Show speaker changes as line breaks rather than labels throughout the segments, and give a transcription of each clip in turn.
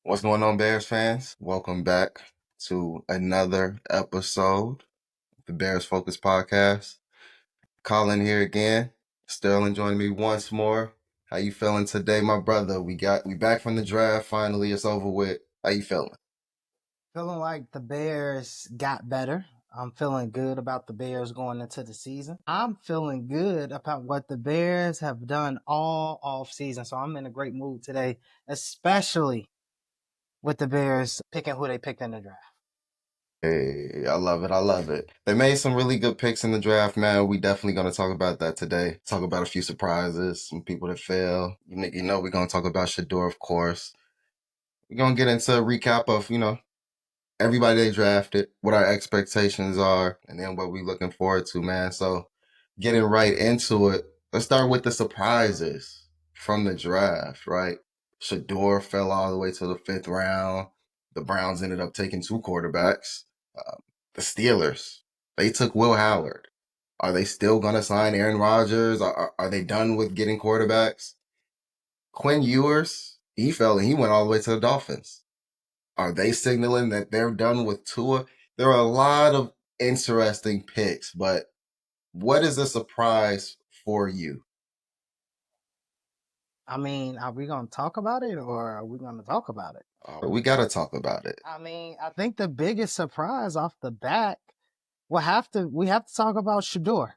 What's going on, Bears fans? Welcome back to another episode of the Bears Focus Podcast. Collin here again. Sterling joining me once more. How you feeling today, my brother? We back from the draft. Finally, it's over with. How you feeling?
Feeling like the Bears got better. I'm feeling good about the Bears going into the season. I'm feeling good about what the Bears have done all off season. So I'm in a great mood today, especially with the Bears picking who they picked in the draft.
Hey, I love it. I love it. They made some really good picks in the draft, man. We definitely going to talk about that today. Talk about a few surprises, some people that fail. You know, we're going to talk about Shador, of course. We're going to get into a recap of, everybody they drafted, what our expectations are, and then what we looking forward to, man. So getting right into it, let's start with the surprises from the draft, right? Shador fell all the way to the fifth round. The Browns ended up taking two quarterbacks. Um, the Steelers, they took Will Howard. Are they still going to sign Aaron Rodgers? Are they done with getting quarterbacks? Quinn Ewers, he fell and he went all the way to the Dolphins. Are they signaling that they're done with Tua? There are a lot of interesting picks, but what is a surprise for you?
I mean, are we going to talk about it or are we going to talk about it?
We got to talk about it.
I mean, I think the biggest surprise off the bat we have to talk about Shador.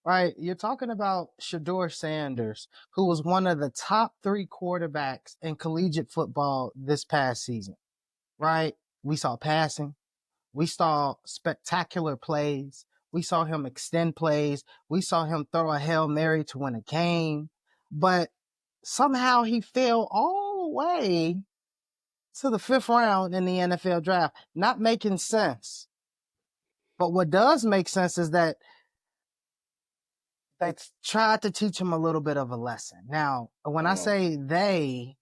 Right, you're talking about Shador Sanders, who was one of the top three quarterbacks in collegiate football this past season. Right, we saw passing, we saw spectacular plays, we saw him extend plays, we saw him throw a Hail Mary to win a game, but somehow he fell all the way to the fifth round in the NFL draft, not making sense. But what does make sense is that they tried to teach him a little bit of a lesson. Now, when I say they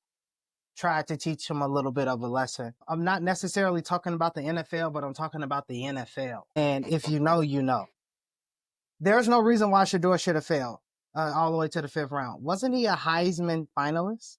tried to teach him a little bit of a lesson, I'm not necessarily talking about the NFL, but I'm talking about the NFL. And if you know, you know. There's no reason why Shador should have failed all the way to the fifth round. Wasn't he a Heisman finalist?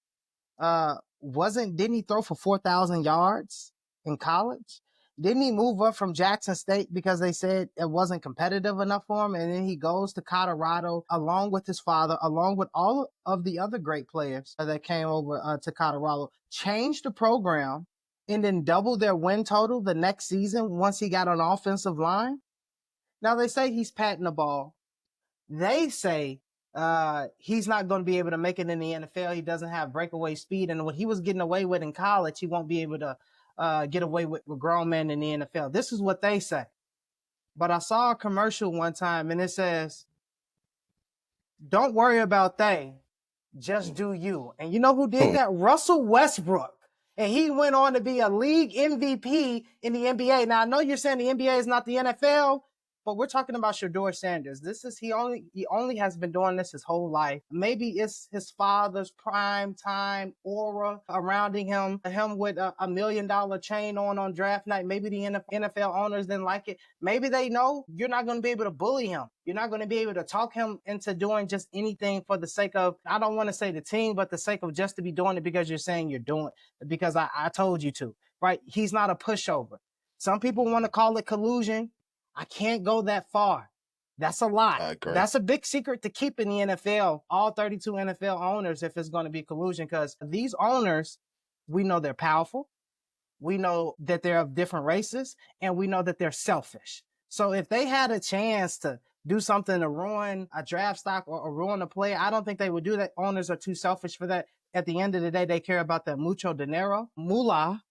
Didn't he throw for 4,000 yards in college? Didn't he move up from Jackson State because they said it wasn't competitive enough for him? And then he goes to Colorado along with his father, along with all of the other great players that came over to Colorado, changed the program, and then doubled their win total the next season once he got on offensive line. Now they say he's patting the ball. They say he's not going to be able to make it in the NFL. He doesn't have breakaway speed, and what he was getting away with in college, he won't be able to get away with grown men in the NFL. This is what they say. But I saw a commercial one time, and it says, "Don't worry about they, just do you." And you know who did that? Russell Westbrook. And he went on to be a league MVP in the NBA. Now I know you're saying the NBA is not the NFL, but we're talking about Shador Sanders. He only has been doing this his whole life. Maybe it's his father's prime time aura surrounding him with a $1 million chain on draft night. Maybe the NFL owners didn't like it. Maybe they know you're not going to be able to bully him. You're not going to be able to talk him into doing just anything for the sake of, I don't want to say the team, but the sake of just to be doing it because you're saying you're doing it because I told you to, right? He's not a pushover. Some people want to call it collusion. I can't go that far. That's a lot.
I agree.
That's a big secret to keep in the NFL, all 32 NFL owners, if it's going to be collusion, because these owners, we know they're powerful. We know that they're of different races, and we know that they're selfish. So if they had a chance to do something to ruin a draft stock or ruin a player, I don't think they would do that. Owners are too selfish for that. At the end of the day, they care about the mucho dinero, moolah,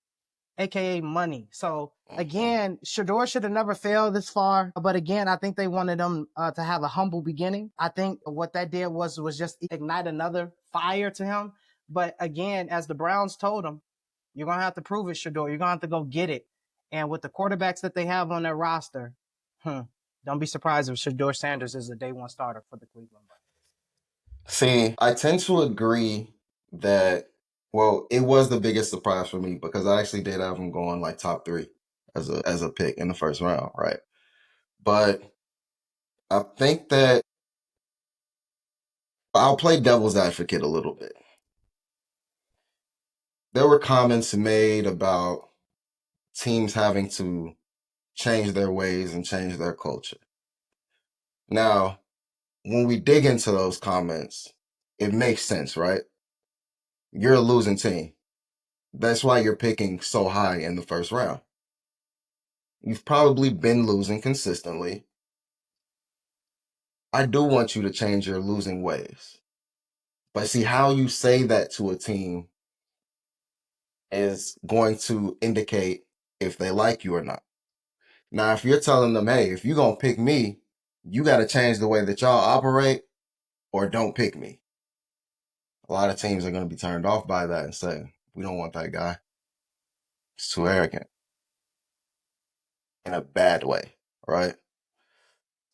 aka money. So again, Shador should have never failed this far. But again, I think they wanted him to have a humble beginning. I think what that did was just ignite another fire to him. But again, as the Browns told him, you're gonna have to prove it, Shador. You're gonna have to go get it. And with the quarterbacks that they have on their roster, don't be surprised if Shador Sanders is a day one starter for the Cleveland Browns.
See, I tend to agree that, well, it was the biggest surprise for me because I actually did have him going like top three as a pick in the first round, right? But I think that I'll play devil's advocate a little bit. there were comments made about teams having to change their ways and change their culture. Now, when we dig into those comments, it makes sense, right? You're a losing team. That's why you're picking so high in the first round. You've probably been losing consistently. I do want you to change your losing ways. But see, how you say that to a team is going to indicate if they like you or not. Now, if you're telling them, hey, if you're going to pick me, you got to change the way that y'all operate or don't pick me. A lot of teams are going to be turned off by that and say, we don't want that guy. It's too arrogant in a bad way, right?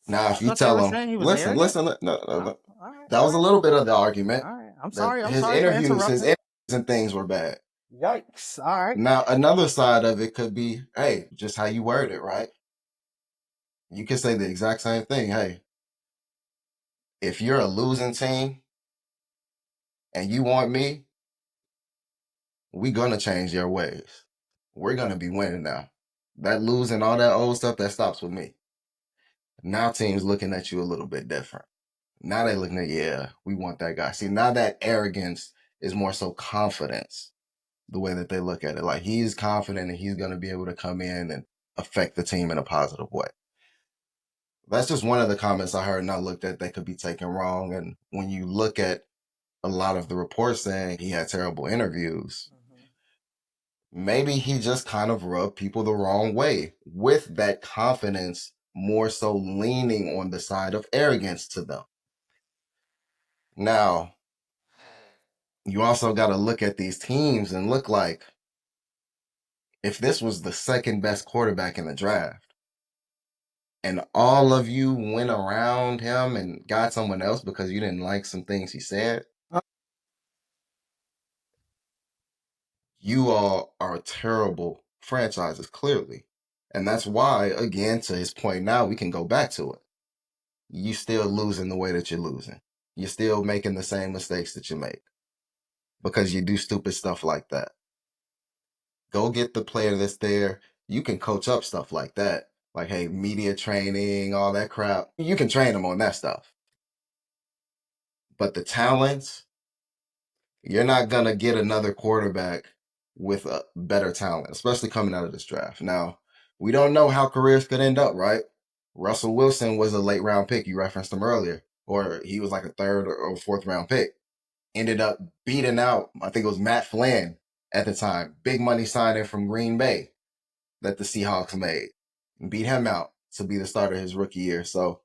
Now,
I
if you
thought they
tell
were
them,
saying he was
listen,
arrogant.
listen, no, no,
Oh,
no.
all right,
That
all
was a
right,
little bit of the argument
all right. I'm
that
sorry. I'm
his
sorry for
interviews
interrupting.
and things were bad.
Yikes! All right.
Now, another side of it could be, hey, just how you word it, right? You can say the exact same thing. Hey, if you're a losing team and you want me, we gonna change your ways. We're gonna be winning now. That losing, all that old stuff, that stops with me. Now teams looking at you a little bit different. Now they looking at, yeah, we want that guy. See, now that arrogance is more so confidence, the way that they look at it. Like he's confident and he's gonna be able to come in and affect the team in a positive way. That's just one of the comments I heard and I looked at that could be taken wrong. And when you look at a lot of the reports saying he had terrible interviews, maybe he just kind of rubbed people the wrong way with that confidence, more so leaning on the side of arrogance to them. Now, you also got to look at these teams and look like if this was the second best quarterback in the draft and all of you went around him and got someone else because you didn't like some things he said, you all are terrible franchises, clearly. And that's why, again, to his point now, we can go back to it. You still losing the way that you're losing. You're still making the same mistakes that you make because you do stupid stuff like that. Go get the player that's there. You can coach up stuff like that. Like, hey, media training, all that crap. You can train them on that stuff. But the talents, you're not going to get another quarterback with a better talent, especially coming out of this draft. Now, we don't know how careers could end up, right? Russell Wilson was a late round pick. You referenced him earlier, or he was like a third or fourth round pick. Ended up beating out, I think it was Matt Flynn at the time, big money signing from Green Bay that the Seahawks made. And beat him out to be the starter his rookie year. So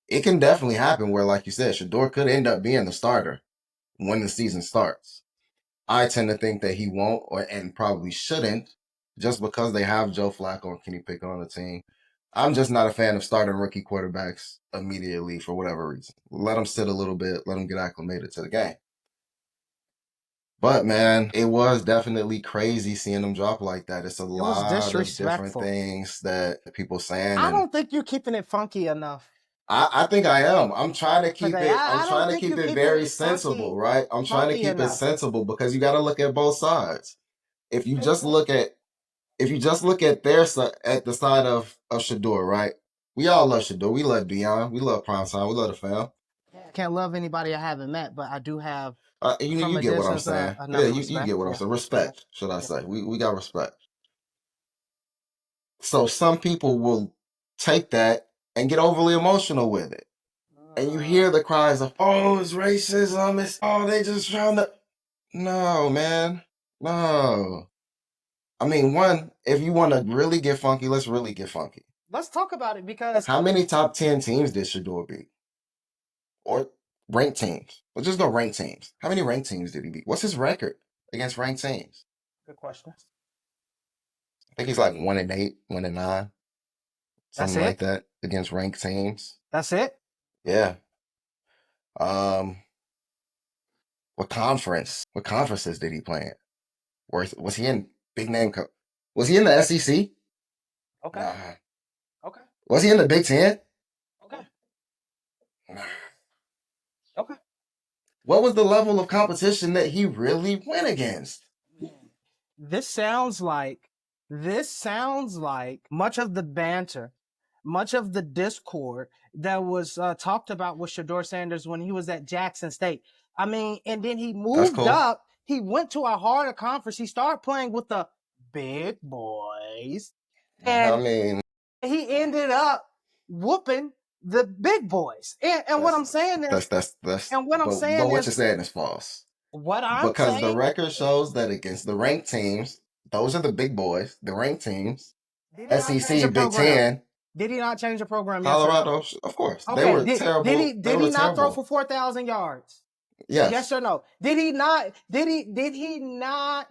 it can definitely happen where, like you said, Shador could end up being the starter when the season starts. I tend to think that he won't and probably shouldn't just because they have Joe Flacco and Kenny Pickett on the team. I'm just not a fan of starting rookie quarterbacks immediately for whatever reason. Let them sit a little bit, let them get acclimated to the game. But man, it was definitely crazy seeing them drop like that. It's a
It was
lot of different
disrespectful.
things that people saying,
I
and
don't think you're keeping it funky enough.
I think I am. I'm trying to keep
Today,
it. I'm
I don't
trying to
think
keep
you're
it
keeping
very
it
sensible, right? I'm trying to
funky
keep it
enough.
sensible because you got to look at both sides. If you just
Okay.
look at their side, at the side of Shador, right? We all love Shador. We love Dion. We love Primetime. We love the fam.
Can't love anybody I haven't met, but I do have from
You
a
get what I'm
distance
saying. Yeah,
enough
you
respect.
get what I'm
Yeah,
saying.
yeah,
Respect, should I
yeah.
say? We got respect. So some people will take that and get overly emotional with it. And you hear the cries of, oh, it's racism. It's, oh, they just trying to. No, man. No. I mean, one, if you want to really get funky, let's really get funky.
Let's talk about it because
How many top 10 teams did Shador beat? Or ranked teams? Let's just go ranked teams. How many ranked teams did he beat? What's his record against ranked teams?
good question.
I think he's like 1-8, 1-9,
That's
something like
it.
that against ranked teams.
That's it.
Yeah. Um, What conferences did he play in? Was he in big name? Was he in the SEC?
Okay.
Nah.
Okay.
Was he in the Big Ten?
Okay.
Nah.
Okay.
What was the level of competition that he really went against?
this sounds like much of the banter, much of the discord that was talked about with Shador Sanders when he was at Jackson State. I mean, and then he
That's
moved
cool.
up. He went to a harder conference. He started playing with the big boys,
I
and
mean,
he ended up whooping the big boys. And what
that's
I'm saying is,
that's.
and what I'm
But
saying
what you're
is,
saying is false
what I'm
because the
saying
record shows that against the ranked teams, those are the big boys, the ranked teams,
did he not change the
SEC, Big
program?
Ten,
Did he not change the program? Yes or no?
Colorado. Of course, they
Okay.
were
Did he
terrible. They
did
were
he not throw
terrible.
for 4,000 yards? Yes
Yes.
or no? Did he not? Did he not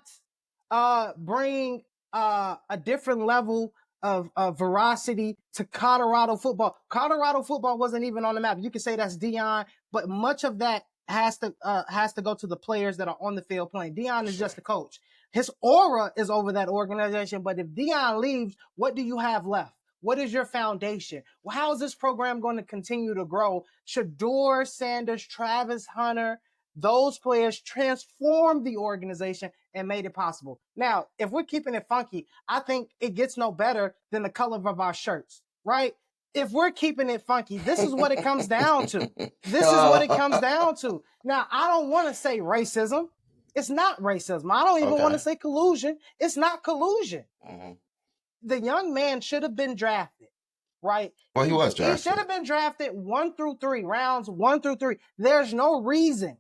bring a different level of veracity to Colorado football? Colorado football wasn't even on the map. You can say that's Dion, but much of that has to go to the players that are on the field playing. Dion is just a coach. His aura is over that organization, but if Dion leaves, what do you have left? What is your foundation? Well, how is this program going to continue to grow? Shador Sanders, Travis Hunter, those players transformed the organization and made it possible. Now, if we're keeping it funky, I think it gets no better than the color of our shirts, right? If we're keeping it funky, this is what it comes down to. This is what it comes down to. Now, I don't want to say racism. It's not racism. I don't even want to
Okay.
say collusion. It's not collusion.
Mm-hmm.
The young man should have been drafted, right?
Well, he was
He should
drafted.
have been drafted 1 through 3, rounds 1 through 3. There's no reason,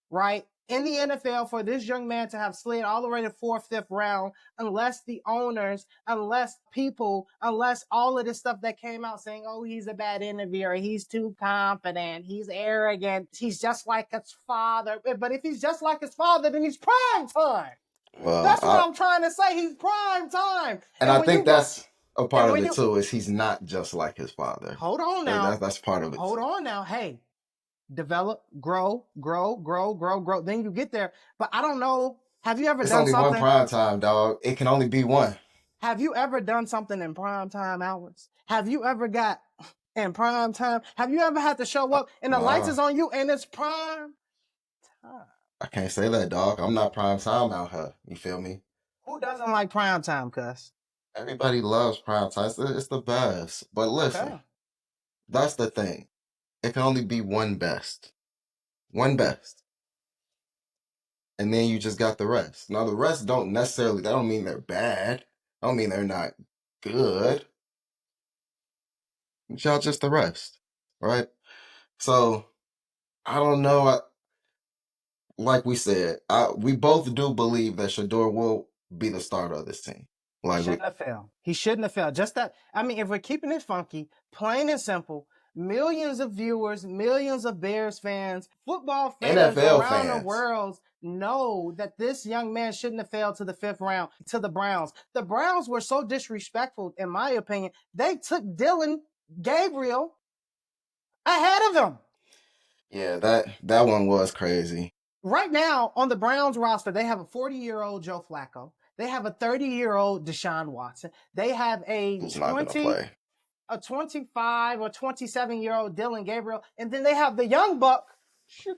right, in the NFL for this young man to have slid all the way to 4th, 5th round, unless the owners, unless people, unless all of this stuff that came out saying, oh, he's a bad interviewer, he's too confident, he's arrogant, he's just like his father. But if he's just like his father, then he's prime time.
Well,
That's what I'm trying to say. He's prime time.
and
And
I
when
think
you go,
that's a part
and
of
when
it
you
too. Is he's not just like his father.
hold on now,
That's part of it
hold
too.
on now. Hey, develop, grow, grow, grow, grow, grow. Then you get there. But I don't know. Have you ever
It's
done
only one
something?
prime time, dog. It can only be one.
Have you ever done something in prime time hours? Have you ever got in prime time? Have you ever had to show up and the lights
Nah,
is on you and it's prime time?
I can't say that, dog. I'm not prime time out here. You feel me?
Who doesn't like prime time, cuz?
Everybody loves prime time. It's the best. But listen,
Okay.
that's the thing. It can only be one best. One best. And then you just got the rest. Now the rest don't necessarily that don't mean they're bad. I don't mean they're not good. Y'all just the rest. Right? So I don't know. Like we said, we both do believe that Shador will be the starter of this team.
He
Like we
shouldn't have failed. He shouldn't have failed. Just that. I mean, if we're keeping it funky, plain and simple, millions of viewers, millions of Bears fans, football fans
NFL
around the
fans.
world know that this young man shouldn't have failed to the 5th round to the Browns. The Browns were so disrespectful, in my opinion. They took Dylan Gabriel ahead of him.
Yeah, that one was crazy.
Right now on the Browns roster, they have a 40-year-old Joe Flacco. They have a 30-year-old Deshaun Watson. They have
Who's not gonna play?
a 25 or 27-year-old Dylan Gabriel, and then they have the young buck Shador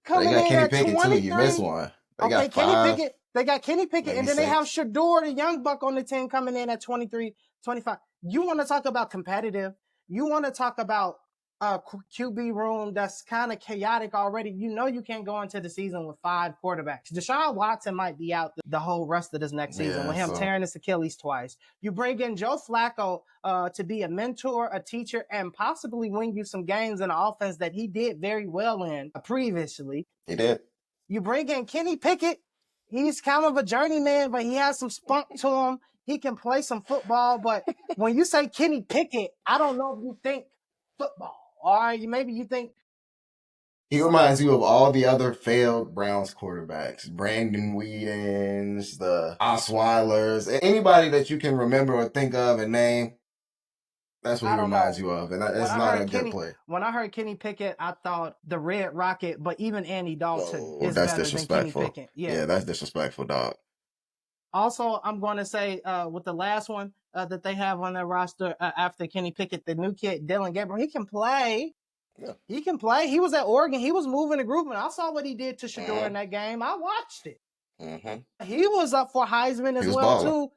They
coming
got
in
Kenny
at
Pickett too. You missed
23.
one. They
Okay,
got
Kenny
five,
Pickett. They got Kenny Pickett, and
maybe
then they have
six.
Shador, the young buck on the team, coming in at 23, 25. You want to talk about competitive? You want to talk about a QB room that's kind of chaotic already? You know you can't go into the season with 5 quarterbacks. Deshaun Watson might be out the whole rest of this next season
Yeah,
with him
so
tearing his Achilles twice. You bring in Joe Flacco to be a mentor, a teacher, and possibly win you some games in an offense that he did very well in previously.
he did.
You bring in Kenny Pickett. He's kind of a journeyman, but he has some spunk to him. He can play some football. But when you say Kenny Pickett, I don't know if you think football. Or maybe you think
He reminds you of all the other failed Browns quarterbacks. Brandon Weedens, the Osweilers, anybody that you can remember or think of and name. That's what
I
he
don't
reminds
know.
you of, and
When
it's
I
not a
heard
good
Kenny,
play.
when I heard Kenny Pickett, I thought the Red Rocket. But even Andy Dalton
Oh,
is
that's
better than Kenny
disrespectful.
Pickett. Yeah.
Yeah, that's disrespectful, dog.
Also, I'm going to say with the last one that they have on their roster after Kenny Pickett, the new kid Dylan Gabriel, he can play.
Yeah.
He can play. He was at Oregon. He was moving and grooving. I saw what he did to Shador in
Mhm.
that game. I watched it. He was up for Heisman
He
as
was
well
balling.
too.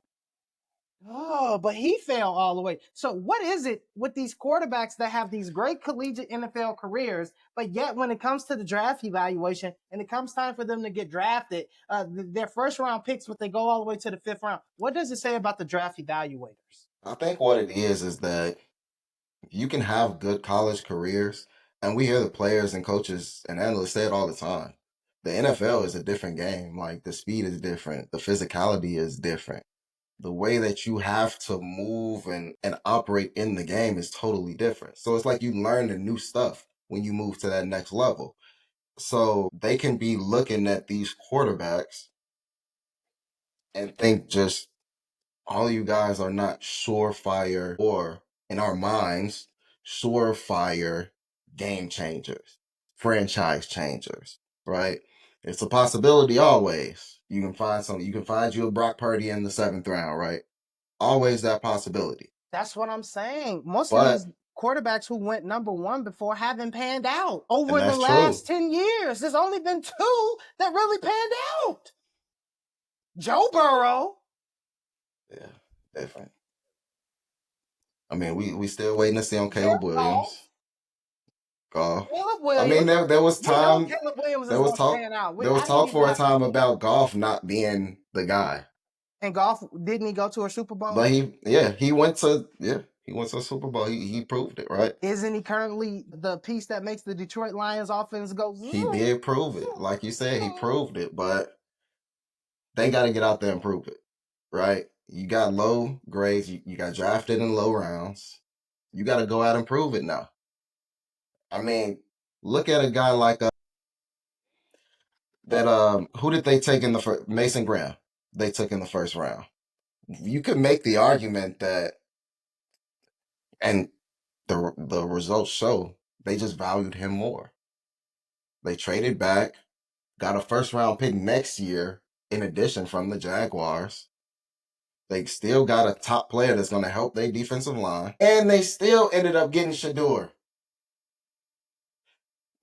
Oh, but he fell all the way. So what is it with these quarterbacks that have these great collegiate NFL careers, but yet when it comes to the draft evaluation and it comes time for them to get drafted, their first round picks, but they go all the way to the fifth round. What does it say about the draft evaluators?
I think what it is that you can have good college careers, and we hear the players and coaches and analysts say it all the time. The NFL is a different game. Like the speed is different, the physicality is different. The way that you have to move and operate in the game is totally different. So it's like you learn the new stuff when you move to that next level. So they can be looking at these quarterbacks and think just all you guys are not surefire or, in our minds, surefire game changers, franchise changers, right? It's a possibility always. You can find something. You can find you a Brock Purdy in the seventh round, right? Always that possibility.
That's what I'm saying. Most of
But,
these quarterbacks who went number one before haven't panned out
and
over the
that's true.
last 10 years. There's only been two that really panned out. Joe Burrow.
Yeah, different. I mean, we still waiting to see on
Jared
Caleb Williams.
Goff.
Golf.
Caleb
I mean,
Williams.
there was
We know
time.
Caleb Williams
There
is
was
going to
talk.
stand out.
There was
I think
talk
he's
for a
not.
time about Golf not being the guy.
And Goff, didn't he go to a Super Bowl?
But he went to a Super Bowl. He proved it, right?
Isn't he currently the piece that makes the Detroit Lions offense go
He
zoom,
did prove it.
zoom,
Like you said, he
zoom?
proved it, but they got to get out there and prove it, right? You got low grades. You got drafted in low rounds. You got to go out and prove it now. I mean, look at a guy like that. Who did they take in the first? Mason Graham. They took in the first round. You could make the argument that, and the results show they just valued him more. They traded back, got a first round pick next year in addition from the Jaguars. They still got a top player that's going to help their defensive line, and they still ended up getting Shador.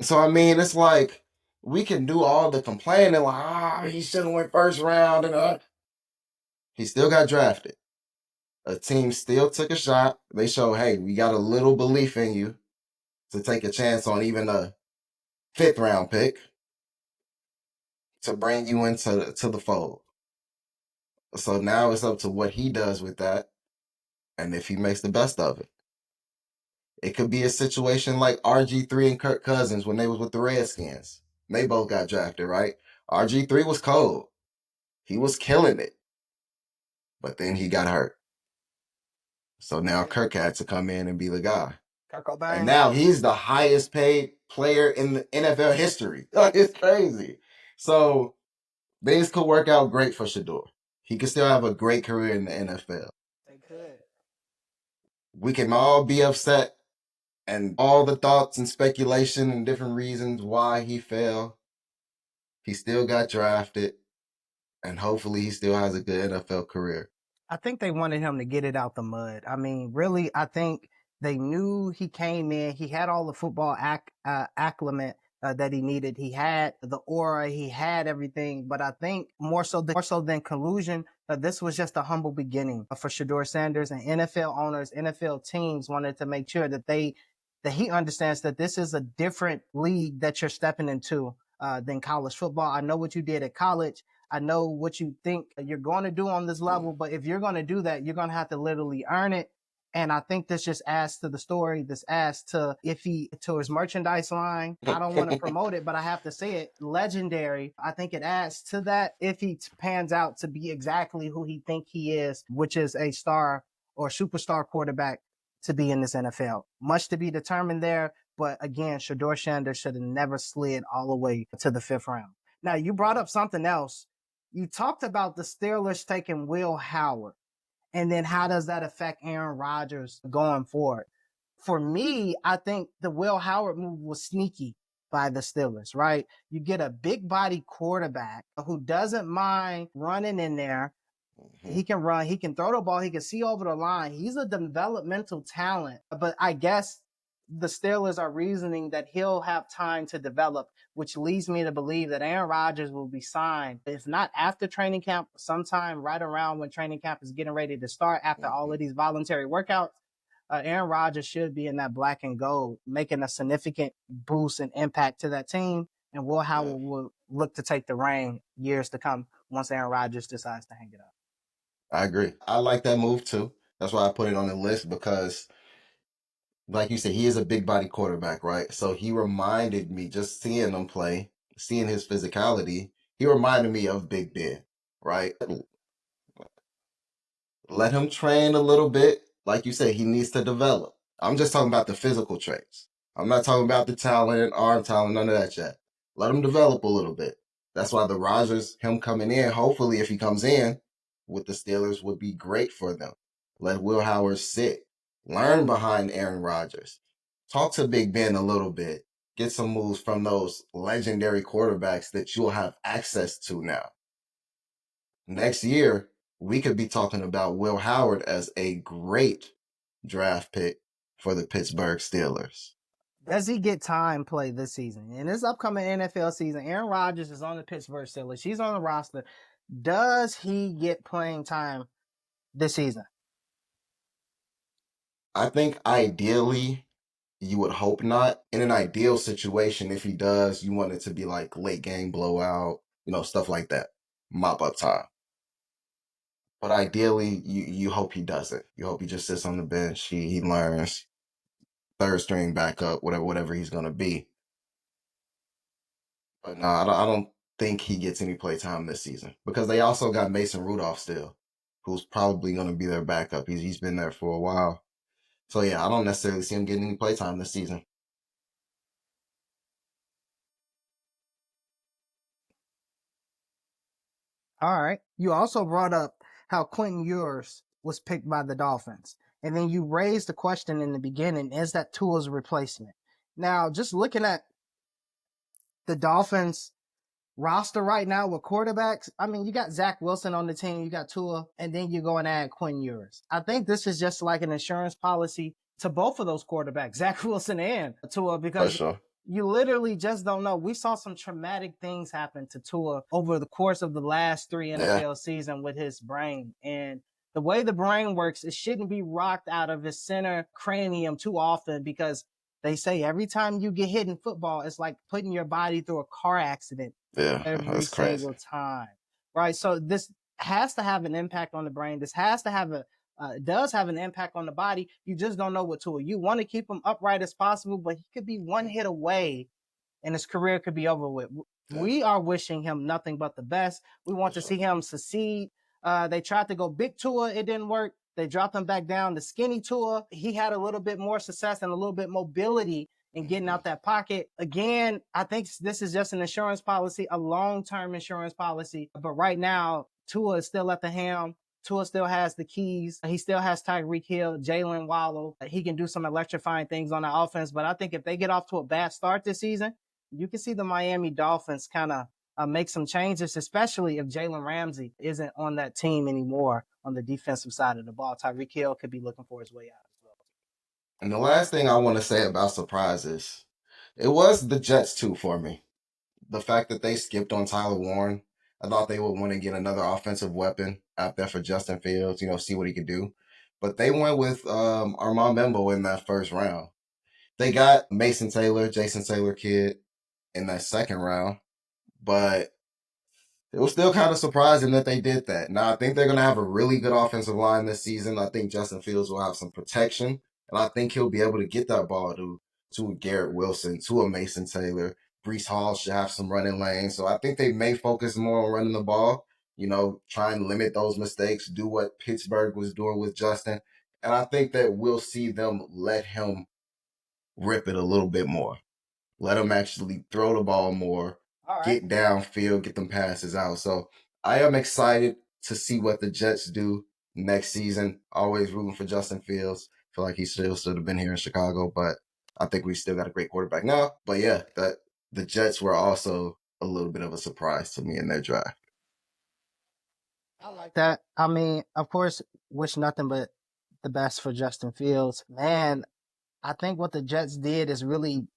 So I mean, it's like we can do all the complaining, like he should have went first round, and he still got drafted. A team still took a shot. They show, hey, we got a little belief in you to take a chance on even a fifth round pick to bring you into the fold. So now it's up to what he does with that and if he makes the best of it. It could be a situation like RG3 and Kirk Cousins when they was with the Redskins. They both got drafted, right? RG3 was cold. He was killing it. But then he got hurt. So now Kirk had to come in and be the guy. And now he's the highest paid player in the NFL history. It's crazy. So things could work out great for Shador. He could still have a great career in the NFL.
They could.
We can all be upset and all the thoughts and speculation and different reasons why he fell. He still got drafted, and hopefully he still has a good NFL career.
I think they wanted him to get it out the mud. I mean, really, I think they knew he came in. He had all the football acclimate that he needed. He had the aura. He had everything. But I think more so than collusion, this was just a humble beginning for Shador Sanders, and NFL owners, NFL teams wanted to make sure that he understands that this is a different league that you're stepping into than college football. I know what you did at college. I know what you think you're going to do on this level, but if you're going to do that, you're going to have to literally earn it. And I think this just adds to the story. This adds to to his merchandise line. I don't want to promote it, but I have to say it. Legendary. I think it adds to that if he pans out to be exactly who he think he is, which is a star or superstar quarterback to be in this NFL. Much to be determined there, but again, Shador Sanders should have never slid all the way to the fifth round. Now, you brought up something else. You talked about the Steelers taking Will Howard, and then how does that affect Aaron Rodgers going forward? For me, I think the Will Howard move was sneaky by the Steelers, right? You get a big body quarterback who doesn't mind running in there. He can run, he can throw the ball, he can see over the line. He's a developmental talent, but I guess the Steelers are reasoning that he'll have time to develop, which leads me to believe that Aaron Rodgers will be signed, if not after training camp, sometime right around when training camp is getting ready to start after all
Mhm.
of these voluntary workouts. Aaron Rodgers should be in that black and gold, making a significant boost and impact to that team. And Will
Yeah,
Howard will look to take the reign years to come once Aaron Rodgers decides to hang it up.
I agree. I like that move too. That's why I put it on the list because, like you said, he is a big body quarterback, right? So he reminded me, just seeing him play, seeing his physicality, he reminded me of Big Ben, right? Let him train a little bit. Like you said, he needs to develop. I'm just talking about the physical traits. I'm not talking about the talent, arm talent, none of that yet. Let him develop a little bit. That's why the Rodgers, him coming in, hopefully, if he comes in with the Steelers, would be great for them. Let Will Howard sit, learn behind Aaron Rodgers, talk to Big Ben a little bit, get some moves from those legendary quarterbacks that you'll have access to now. Next year, we could be talking about Will Howard as a great draft pick for the Pittsburgh Steelers.
Does he get time play this season? In this upcoming NFL season, Aaron Rodgers is on the Pittsburgh Steelers. He's on the roster. Does he get playing time this season?
I think ideally, you would hope not. In an ideal situation, if he does, you want it to be like late game blowout, stuff like that, mop up time. But ideally, you hope he doesn't. You hope he just sits on the bench. He learns third string backup, whatever he's gonna be. But no, I don't think he gets any play time this season because they also got Mason Rudolph still, who's probably going to be their backup. He's been there for a while. So yeah, I don't necessarily see him getting any play time this season.
All right. You also brought up how Quentin Ewers was picked by the Dolphins. And then you raised the question in the beginning, is that Tua's replacement? Now, just looking at the Dolphins roster right now with quarterbacks, I mean, you got Zach Wilson on the team, you got Tua, and then you go and add Quinn Ewers. I think this is just like an insurance policy to both of those quarterbacks, Zach Wilson and Tua,
For
because
sure.
you literally just don't know. We saw some traumatic things happen to Tua over the course of the last three
Yeah.
NFL season with his brain. And the way the brain works, it shouldn't be rocked out of his center cranium too often because they say every time you get hit in football, it's like putting your body through a car accident
Yeah.
every
That's crazy.
single time, right? So this has to have an impact on the brain. This has to have a does have an impact on the body. You just don't know what tool. You want to keep him upright as possible, but he could be one hit away and his career could be over with.
Yeah.
We are wishing him nothing but the best. We
For
want to
sure.
see him succeed. They tried to go big Tua, it didn't work. They dropped him back down to skinny Tua. He had a little bit more success and a little bit mobility in getting
Hmm.
out that pocket. Again, I think this is just an insurance policy, a long-term insurance policy. But right now, Tua is still at the helm. Tua still has the keys. He still has Tyreek Hill, Jalen Waddle. He can do some electrifying things on the offense. But I think if they get off to a bad start this season, you can see the Miami Dolphins kind of make some changes, especially if Jalen Ramsey isn't on that team anymore on the defensive side of the ball. Tyreek Hill could be looking for his way out as well.
And the last thing I want to say about surprises, it was the Jets too for me. The fact that they skipped on Tyler Warren, I thought they would want to get another offensive weapon out there for Justin Fields, see what he could do. But they went with Armand Membo in that first round. They got Mason Taylor, Jason Taylor kid in that second round, but it was still kind of surprising that they did that. Now, I think they're going to have a really good offensive line this season. I think Justin Fields will have some protection, and I think he'll be able to get that ball to a Garrett Wilson, to a Mason Taylor. Brees Hall should have some running lanes. So I think they may focus more on running the ball, try and limit those mistakes, do what Pittsburgh was doing with Justin. And I think that we'll see them let him rip it a little bit more. Let him actually throw the ball more,
All right.
get downfield, get them passes out. So I am excited to see what the Jets do next season. Always rooting for Justin Fields. Feel like he still should have been here in Chicago, but I think we still got a great quarterback now. But yeah, that the Jets were also a little bit of a surprise to me in their draft.
I like that. I mean, of course, wish nothing but the best for Justin Fields. Man, I think what the Jets did is really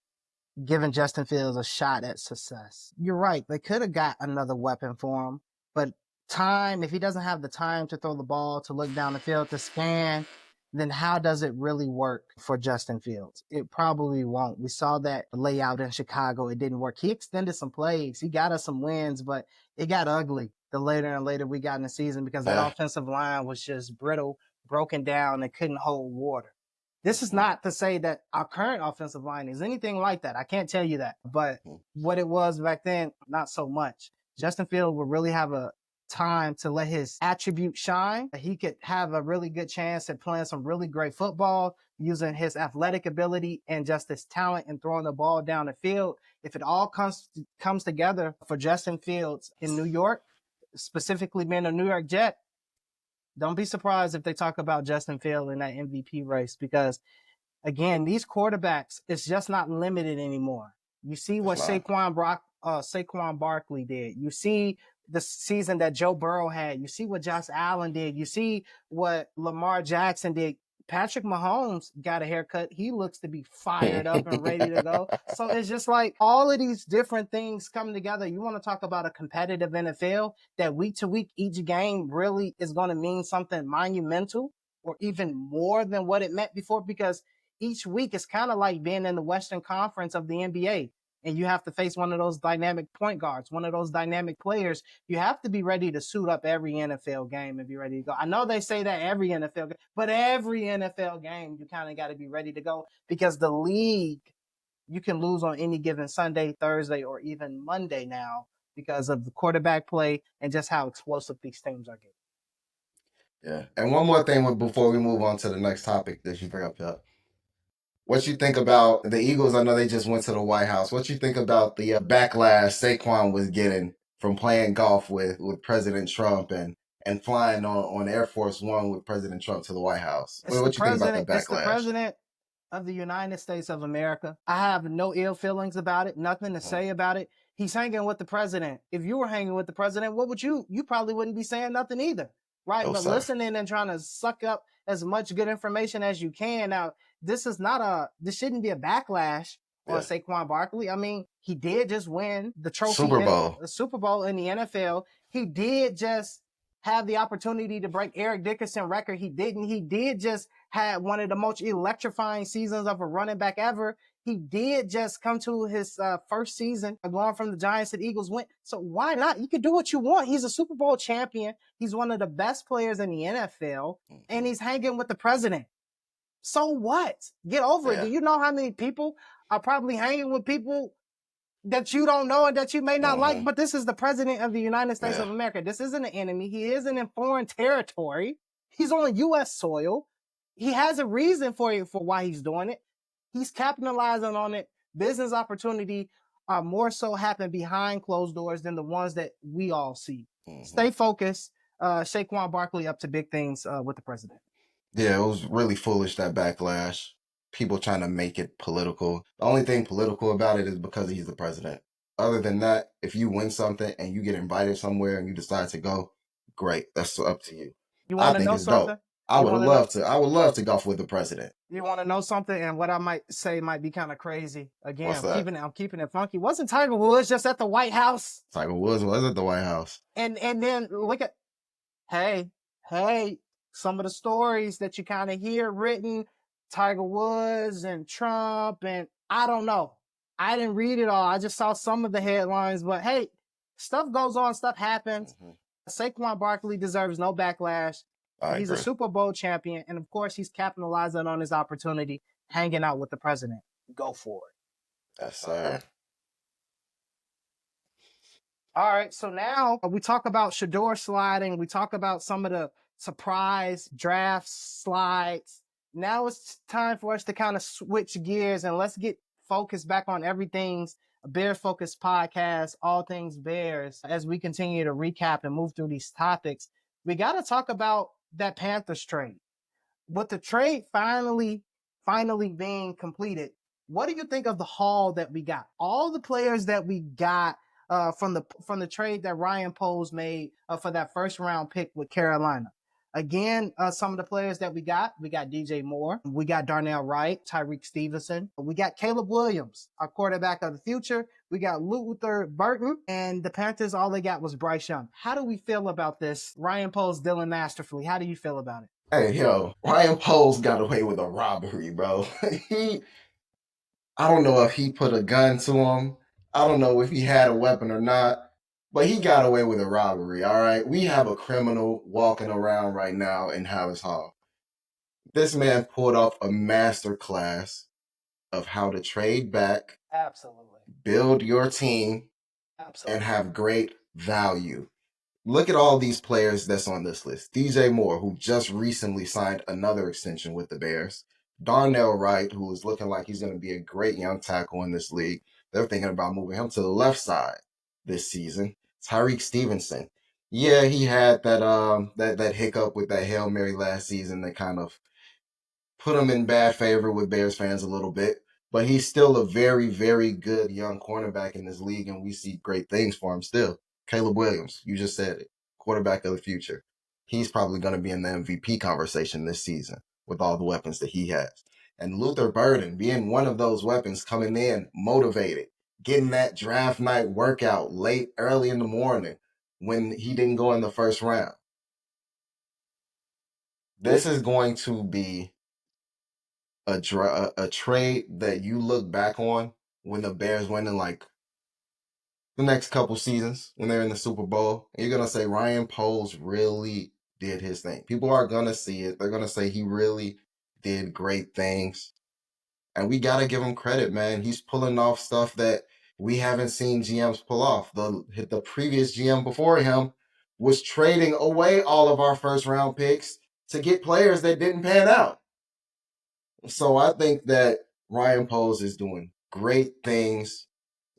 giving Justin Fields a shot at success. You're right. They could have got another weapon for him, but time, if he doesn't have the time to throw the ball, to look down the field, to scan, then how does it really work for Justin Fields? It probably won't. We saw that layout in Chicago. It didn't work. He extended some plays. He got us some wins, but it got ugly the later and later we got in the season because that
Yeah.
offensive line was just brittle, broken down, and couldn't hold water. This is
Mm-hmm.
not to say that our current offensive line is anything like that. I can't tell you that. But what it was back then, not so much. Justin Field would really have a time to let his attribute shine. He could have a really good chance at playing some really great football using his athletic ability and just his talent and throwing the ball down the field. If it all comes together for Justin Fields in New York, specifically being a New York Jet, don't be surprised if they talk about Justin Field in that MVP race because again, these quarterbacks, it's just not limited anymore. You see
It's
what
not.
Saquon Barkley did. You see the season that Joe Burrow had. You see what Josh Allen did. You see what Lamar Jackson did. Patrick Mahomes got a haircut. He looks to be fired up and ready to go. So it's just like all of these different things come together. You want to talk about a competitive NFL that week to week, each game really is going to mean something monumental or even more than what it meant before because each week is kind of like being in the Western Conference of the NBA. And you have to face one of those dynamic point guards, one of those dynamic players. You have to be ready to suit up every NFL game and be ready to go. I know they say that every NFL game, but every NFL game, you kind of got to be ready to go because the league, you can lose on any given Sunday, Thursday, or even Monday now because of the quarterback play and just how explosive these teams are getting.
Yeah. And one more thing before we move on to the next topic that you bring up, yeah. What you think about the Eagles? I know they just went to the White House. What you think about the backlash Saquon was getting from playing golf with President Trump and flying on Air Force One with President Trump to the White House? What you think about the
It's the
backlash?
president of the United States of America. I have no ill feelings about it, nothing to say about it. He's hanging with the president. If you were hanging with the president, what would you probably wouldn't be saying nothing either. Right?
No,
But
sir.
listening and trying to suck up as much good information as you can. Now, this shouldn't be a backlash on
Yeah.
Saquon Barkley. I mean, he did just win the trophy
Super
in
Bowl.
the Super Bowl in the NFL. He did just have the opportunity to break Eric Dickerson record. He didn't. He did just had one of the most electrifying seasons of a running back ever. He did just come to his first season going from the Giants to the Eagles went. So why not? You can do what you want. He's a Super Bowl champion. He's one of the best players in the NFL, and he's hanging with the president. So what? Get over it.
Yeah.
Do you know how many people are probably hanging with people that you don't know and that you may not like, but this is the president of the United States
Yeah.
of America. This isn't an enemy. He isn't in foreign territory. He's on U.S. soil. He has a reason for it, for why he's doing it. He's capitalizing on it. Business opportunity are more so happen behind closed doors than the ones that we all see. Stay focused. Saquon Barkley up to big things with the president.
Yeah, it was really foolish, that backlash. People trying to make it political. The only thing political about it is because he's the president. Other than that, if you win something and you get invited somewhere and you decide to go, great. That's up to you.
You
I
want to
think
know
it's dope.
something? You want to know?
I would love to golf with the president.
You want to know something? And what I might say might be kind of crazy.
What's
Again,
that?
I'm keeping it funky. Wasn't Tiger Woods just at the White House?
Tiger Woods was at the White House.
And then look at, hey, some of the stories that you kind of hear written, Tiger Woods and Trump, and I don't know. I didn't read it all. I just saw some of the headlines, but hey, stuff goes on, stuff happens. Saquon Barkley deserves no backlash.
I
He's a
agree.
Super Bowl champion, and of course, he's capitalizing on his opportunity, hanging out with the president. Go for it.
Yes, sir.
All right, so now we talk about Shador sliding. We talk about some of the surprise draft slides. Now it's time for us to kind of switch gears and let's get focused back on everything's Bear Focused podcast, all things Bears. As we continue to recap and move through these topics, we got to talk about that Panthers trade. With the trade finally being completed, what do you think of the haul that we got? All the players that we got from the trade that Ryan Poles made for that first round pick with Carolina. Again, some of the players that we got DJ Moore, we got Darnell Wright, Tyreek Stevenson, we got Caleb Williams, our quarterback of the future. We got Luther Burton, and the Panthers, all they got was Bryce Young. How do we feel about this? Ryan Poles dealing masterfully. How do you feel about it?
Hey, yo, Ryan Poles got away with a robbery, bro. he, I don't know if he put a gun to him. I don't know if he had a weapon or not, but he got away with a robbery, all right? We have a criminal walking around right now in Hallis Hall. This man pulled off a master class of how to trade back,
Absolutely.
build your team,
Absolutely.
and have great value. Look at all these players that's on this list. DJ Moore, who just recently signed another extension with the Bears. Darnell Wright, who is looking like he's going to be a great young tackle in this league. They're thinking about moving him to the left side this season. Tyreek Stevenson. Yeah, he had that hiccup with that Hail Mary last season that kind of put him in bad favor with Bears fans a little bit. But he's still a very, very good young cornerback in this league, and we see great things for him still. Caleb Williams, you just said it, quarterback of the future. He's probably going to be in the MVP conversation this season with all the weapons that he has. And Luther Burden being one of those weapons, coming in motivated, getting that draft night workout late, early in the morning when he didn't go in the first round. This is going to be a trade that you look back on when the Bears win in like the next couple seasons when they're in the Super Bowl, and you're gonna say Ryan Poles really did his thing. People are gonna see it. They're gonna say he really did great things, and we gotta give him credit, man. He's pulling off stuff that we haven't seen GMs pull off. The previous GM before him was trading away all of our first round picks to get players that didn't pan out. So I think that Ryan Poles is doing great things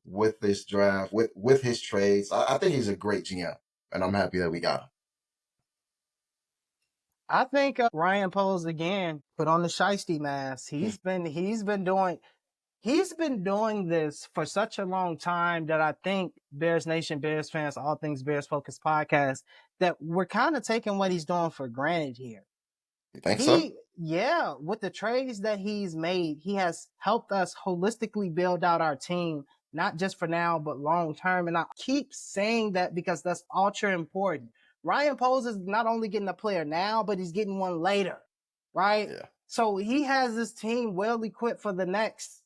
with this draft, with his trades. I think he's a great GM, and I'm happy that we got him.
I think Ryan Poles again put on the shiesty mask. He's been doing this for such a long time that I think Bears Nation, Bears fans, all things Bears Focus podcast, that we're kind of taking what he's doing for granted here.
You think so?
Yeah, with the trades that he's made, he has helped us holistically build out our team, not just for now, but long term. And I keep saying that because that's ultra important. Ryan Poles is not only getting a player now, but he's getting one later, right?
Yeah.
So he has this team well equipped for the next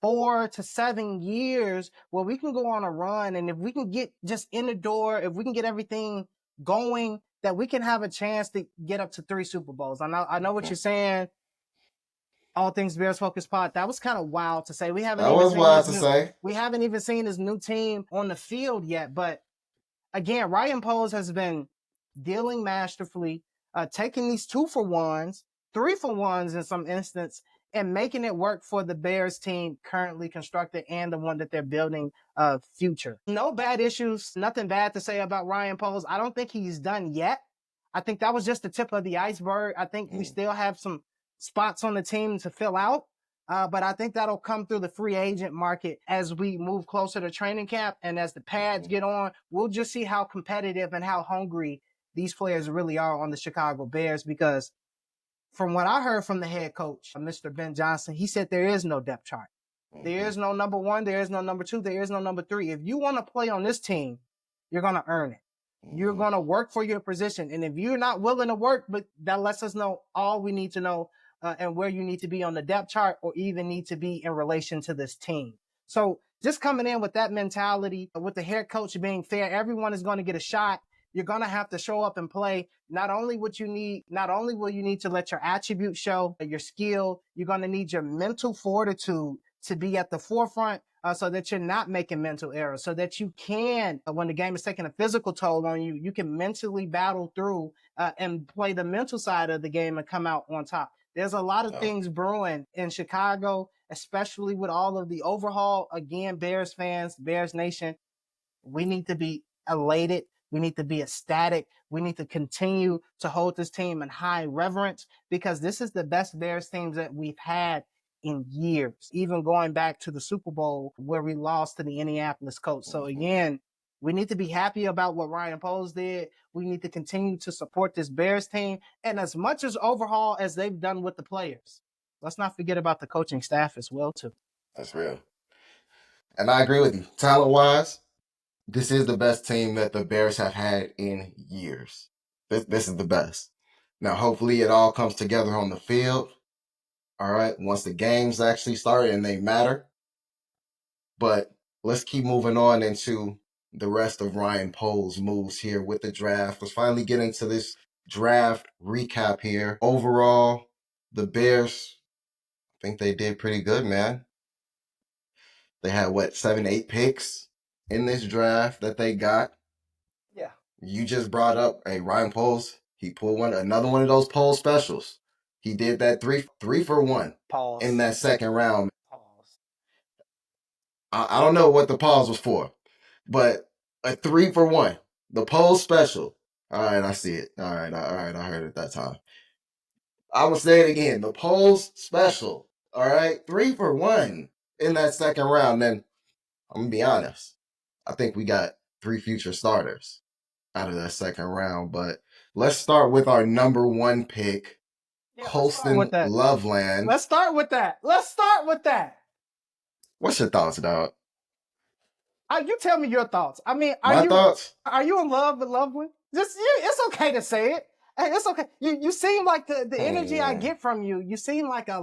4 to 7 years where we can go on a run. And if we can get just in the door, if we can get everything going, that we can have a chance to get up to 3 Super Bowls. I know what you're saying. All things Bears Focus Pod. That was kind of wild to say. We haven't
That
even
was
seen
wild
his
to
new,
say.
we haven't even seen his new team on the field yet. But again, Ryan Poles has been dealing masterfully, taking these 2-for-1s, 3-for-1s in some instance, and making it work for the Bears team currently constructed and the one that they're building future. No bad issues, nothing bad to say about Ryan Poles. I don't think he's done yet. I think that was just the tip of the iceberg. I think we still have some spots on the team to fill out. But I think that'll come through the free agent market as we move closer to training camp and as the pads get on. We'll just see how competitive and how hungry these players really are on the Chicago Bears, because from what I heard from the head coach, Mr. Ben Johnson, he said there is no depth chart. There is no number 1, there is no number 2, there is no number 3. If you want to play on this team, you're going to earn it. You're going to work for your position. And if you're not willing to work, but that lets us know all we need to know and where you need to be on the depth chart or even need to be in relation to this team. So just coming in with that mentality, with the head coach being fair, everyone is going to get a shot. You're going to have to show up and play. Not only will you need to let your attributes show, your skill, you're going to need your mental fortitude to be at the forefront so that you're not making mental errors, so that you can, when the game is taking a physical toll on you, you can mentally battle through and play the mental side of the game and come out on top. There's a lot of things brewing in Chicago, especially with all of the overhaul. Again, Bears fans, Bears Nation, we need to be elated. We need to be ecstatic. We need to continue to hold this team in high reverence because this is the best Bears teams that we've had in years, even going back to the Super Bowl where we lost to the Indianapolis Colts. So again, We need to be happy about what Ryan Poles did. We need to continue to support this Bears team. And as much as overhaul as they've done with the players, let's not forget about the coaching staff as well, too.
That's real. And I agree with you. Talent wise, this is the best team that the Bears have had in years. This is the best. Now, hopefully, it all comes together on the field. All right, once the games actually start and they matter. But let's keep moving on into the rest of Ryan Poles' moves here with the draft. Let's finally get into this draft recap here. Overall, the Bears, I think they did pretty good, man. They had what, 7, 8 picks in this draft that they got.
Yeah.
You just brought up a Ryan Poles. He pulled another one of those Poles specials. He did that three for one
Pause.
in that second round.
Pause.
I don't know what the pause was for, but a 3 for 1, the Poles special. All right, I see it. All right, I heard it that time. I will say it again. The Poles special. All right, 3 for 1 in that second round. Then I'm gonna be honest. I think we got 3 future starters out of that second round. But let's start with our number 1 pick,
Yeah,
Colston Loveland.
Let's start with that. Let's start with that.
What's your thoughts, dog?
You tell me your thoughts. I mean,
My thoughts?
are you in love with Loveland? It's okay to say it. Hey, it's okay. You seem like the energy I get from you. You seem like a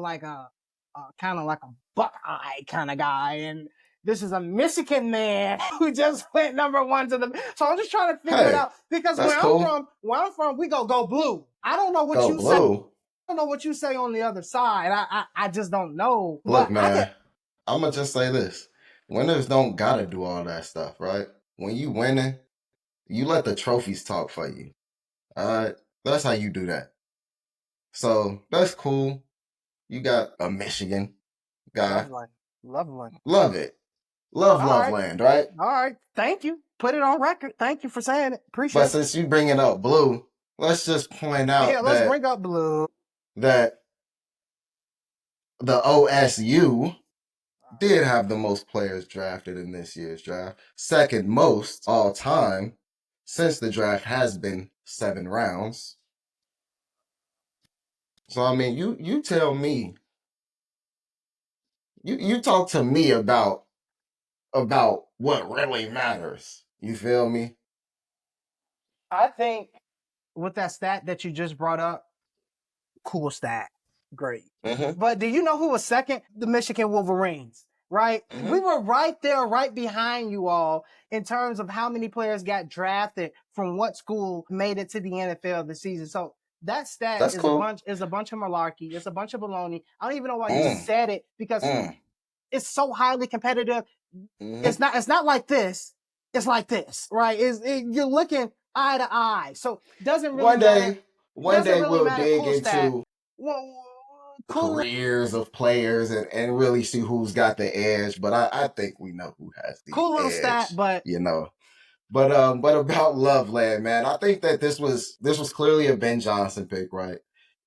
kind of like a Buckeye kind of guy, and this is a Michigan man who just went number 1 to the. So I'm just trying to figure it out because
that's cool.
where I'm from, we go blue. I don't know what
Go
you
blue.
say. I don't know what you say on the other side. I just don't know.
Look, man, I'm gonna just say this: winners don't gotta do all that stuff, right? When you winning, you let the trophies talk for you. All right, that's how you do that. So that's cool. You got a Michigan guy.
Loveland.
Love it. Love
All right.
Loveland, right?
All right. Thank you. Put it on record. Thank you for saying it. Appreciate
But
it.
since you bringing up blue, let's just point out
Yeah, let's bring up blue.
that the OSU did have the most players drafted in this year's draft. Second most all time, since the draft has been 7 rounds. So I mean, you tell me, you talk to me about what really matters. You feel me?
I think with that stat that you just brought up, cool stat. Great.
Mm-hmm.
But do you know who was second? The Michigan Wolverines, right?
Mm-hmm.
We were right there, right behind you all in terms of how many players got drafted from what school made it to the NFL this season. So that stat
That's
is
cool.
a bunch of malarkey. It's a bunch of baloney. I don't even know why you said it because it's so highly competitive.
Mm-hmm.
It's not like this. It's like this, right? You're looking eye to eye. So doesn't really matter.
One day
really
we'll
matter.
dig
Cool stat.
into
Cool.
careers of players and really see who's got the edge. But I think we know who has the
Cool little
edge,
stat, but
you know. But about Loveland, man, I think that this was clearly a Ben Johnson pick, right?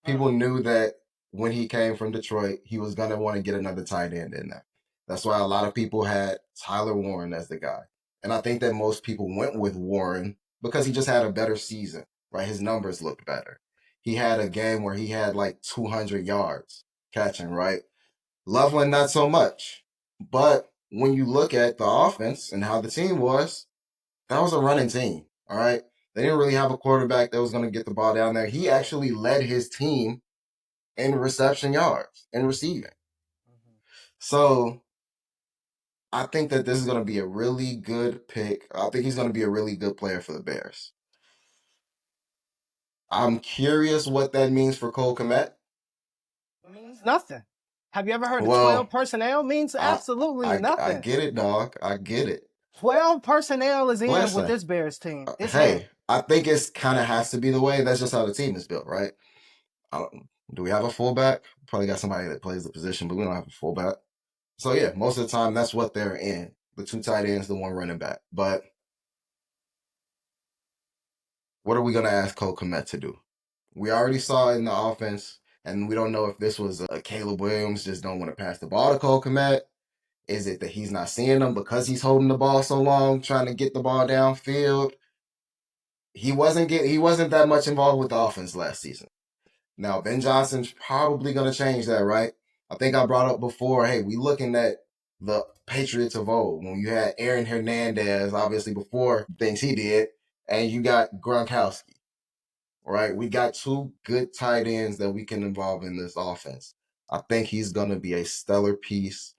People knew that when he came from Detroit, he was gonna want to get another tight end in there. That's why a lot of people had Tyler Warren as the guy. And I think that most people went with Warren because he just had a better season, right? His numbers looked better. He had a game where he had like 200 yards catching, right? Loveland, not so much. But when you look at the offense and how the team was, that was a running team, all right? They didn't really have a quarterback that was going to get the ball down there. He actually led his team in reception yards and receiving. So I think that this is going to be a really good pick. I think he's going to be a really good player for the Bears. I'm curious what that means for Cole Kmet.
It means nothing. Have you ever heard of 12 personnel? Means absolutely nothing.
I get it, dog. I get it.
12 personnel is in with this Bears team.
Hey, I think it's kind of has to be the way. That's just how the team is built, right? Do we have a fullback? Probably got somebody that plays the position, but we don't have a fullback. So yeah, most of the time that's what they're in. The 2 tight ends, the 1 running back. But what are we gonna ask Cole Kmet to do? We already saw it in the offense, and we don't know if this was a Caleb Williams just don't want to pass the ball to Cole Kmet. Is it that he's not seeing them because he's holding the ball so long, trying to get the ball downfield? He wasn't that much involved with the offense last season. Now Ben Johnson's probably going to change that, right? I think I brought up before. Hey, we looking at the Patriots of old when you had Aaron Hernandez, obviously before things he did, and you got Gronkowski, right? We got two good tight ends that we can involve in this offense. I think he's going to be a stellar piece.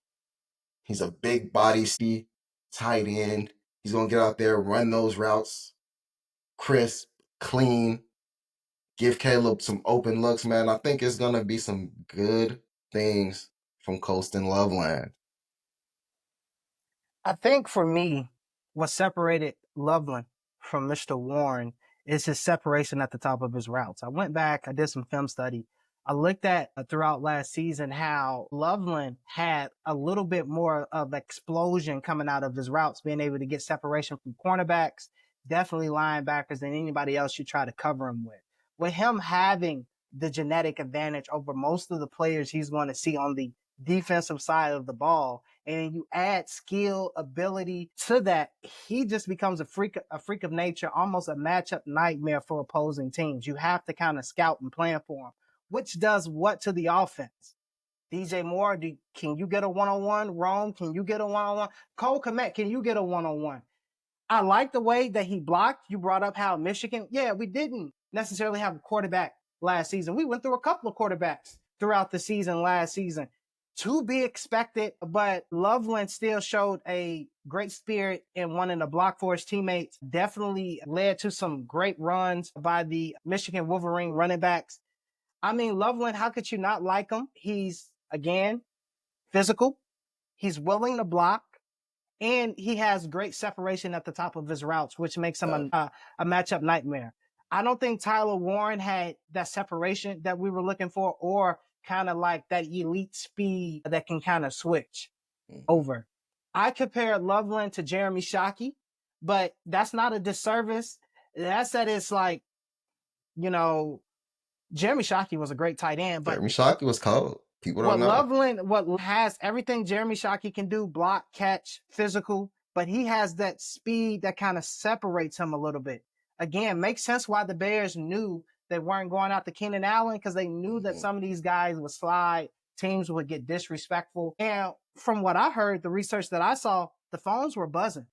He's a big body, speed tight end. He's going to get out there, run those routes crisp, clean, give Caleb some open looks, man. I think it's gonna be some good things from Colston Loveland.
I think for me, what separated Loveland from Mr. Warren is his separation at the top of his routes. I went back, I did some film study. I looked at throughout last season how Loveland had a little bit more of explosion coming out of his routes, being able to get separation from cornerbacks, definitely linebackers, than anybody else you try to cover him with. With him having the genetic advantage over most of the players he's going to see on the defensive side of the ball, and you add skill, ability to that, he just becomes a freak of nature, almost a matchup nightmare for opposing teams. You have to kind of scout and plan for him, which does what to the offense? DJ Moore, can you get a one-on-one? Rome, can you get a one-on-one? Cole Kmet, can you get a one-on-one? I like the way that he blocked. You brought up how Michigan, yeah, we didn't necessarily have a quarterback last season. We went through a couple of quarterbacks throughout the season last season. To be expected, but Loveland still showed a great spirit in wanting to block for his teammates. Definitely led to some great runs by the Michigan Wolverine running backs. I mean, Loveland, how could you not like him? He's, again, physical. He's willing to block, and he has great separation at the top of his routes, which makes him a matchup nightmare. I don't think Tyler Warren had that separation that we were looking for, or kind of like that elite speed that can kind of switch over. I compared Loveland to Jeremy Shockey, but that's not a disservice. That's that it's like, you know, Jeremy Shockey was a great tight end, but
Jeremy Shockey was cold. People don't
what
know.
Loveland has everything Jeremy Shockey can do: block, catch, physical, but he has that speed that kind of separates him a little bit. Again, makes sense why the Bears knew they weren't going out to Keenan Allen, because they knew that some of these guys would slide, teams would get disrespectful. And from what I heard, the research that I saw, the phones were buzzing.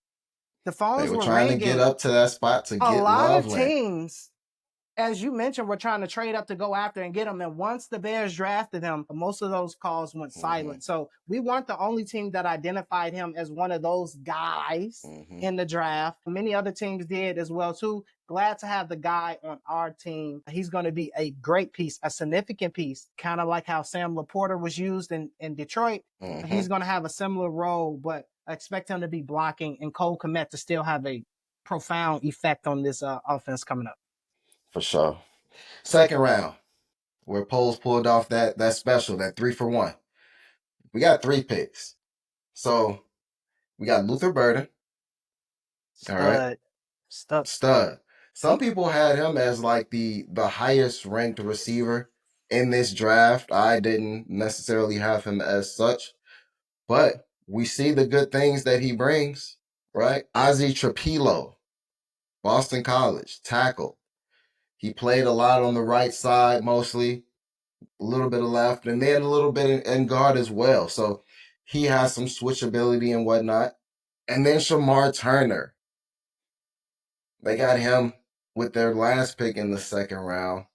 The
They
phones
were
were
trying to get
ringing.
up to that spot to
A
get
lot of
Loveland.
teams, as you mentioned, we're trying to trade up to go after and get him. And once the Bears drafted him, most of those calls went silent. So we weren't the only team that identified him as one of those guys in the draft. Many other teams did as well too. Glad to have the guy on our team. He's going to be a great piece, a significant piece, kind of like how Sam Laporta was used in Detroit. He's going to have a similar role, but I expect him to be blocking, and Cole Kmet to still have a profound effect on this offense coming up.
For sure. Second round, where Poles pulled off that special, that 3-for-1. We got three picks. So we got Luther Burden. All right.
Stud. Stud.
Stud. Some people had him as like the highest ranked receiver in this draft. I didn't necessarily have him as such, but we see the good things that he brings, right? Ozzie Trapilo, Boston College, tackle. He played a lot on the right side mostly, a little bit of left, and then a little bit in guard as well. So he has some switchability and whatnot. And then Shamar Turner. They got him with their last pick in the second round.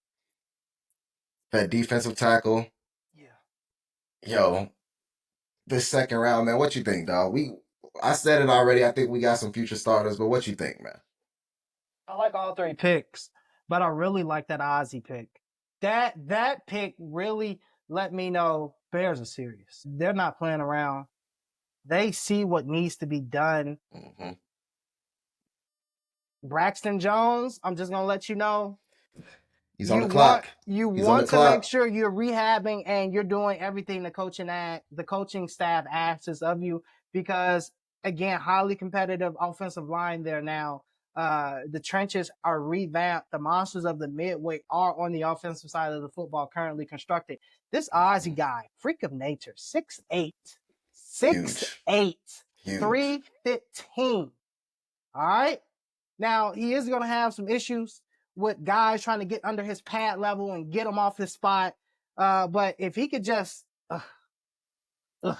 That defensive tackle.
Yeah.
Yo, this second round, man, what you think, dog? I said it already. I think we got some future starters, but what you think, man?
I like all three picks, but I really like that Ozzy pick. That pick really let me know Bears are serious. They're not playing around. They see what needs to be done. Braxton Jones, I'm just gonna let you know,
He's on the clock.
You
He's on the
want to make
clock.
sure you're rehabbing and you're doing everything the coaching staff asks of you, because again, highly competitive offensive line there now. The trenches are revamped. The monsters of the midway are on the offensive side of the football currently constructed. This Ozzy guy, freak of nature, 6'8",
Huge.
6'8",
Huge.
315. All right. Now he is going to have some issues with guys trying to get under his pad level and get him off his spot. But if he could just uh,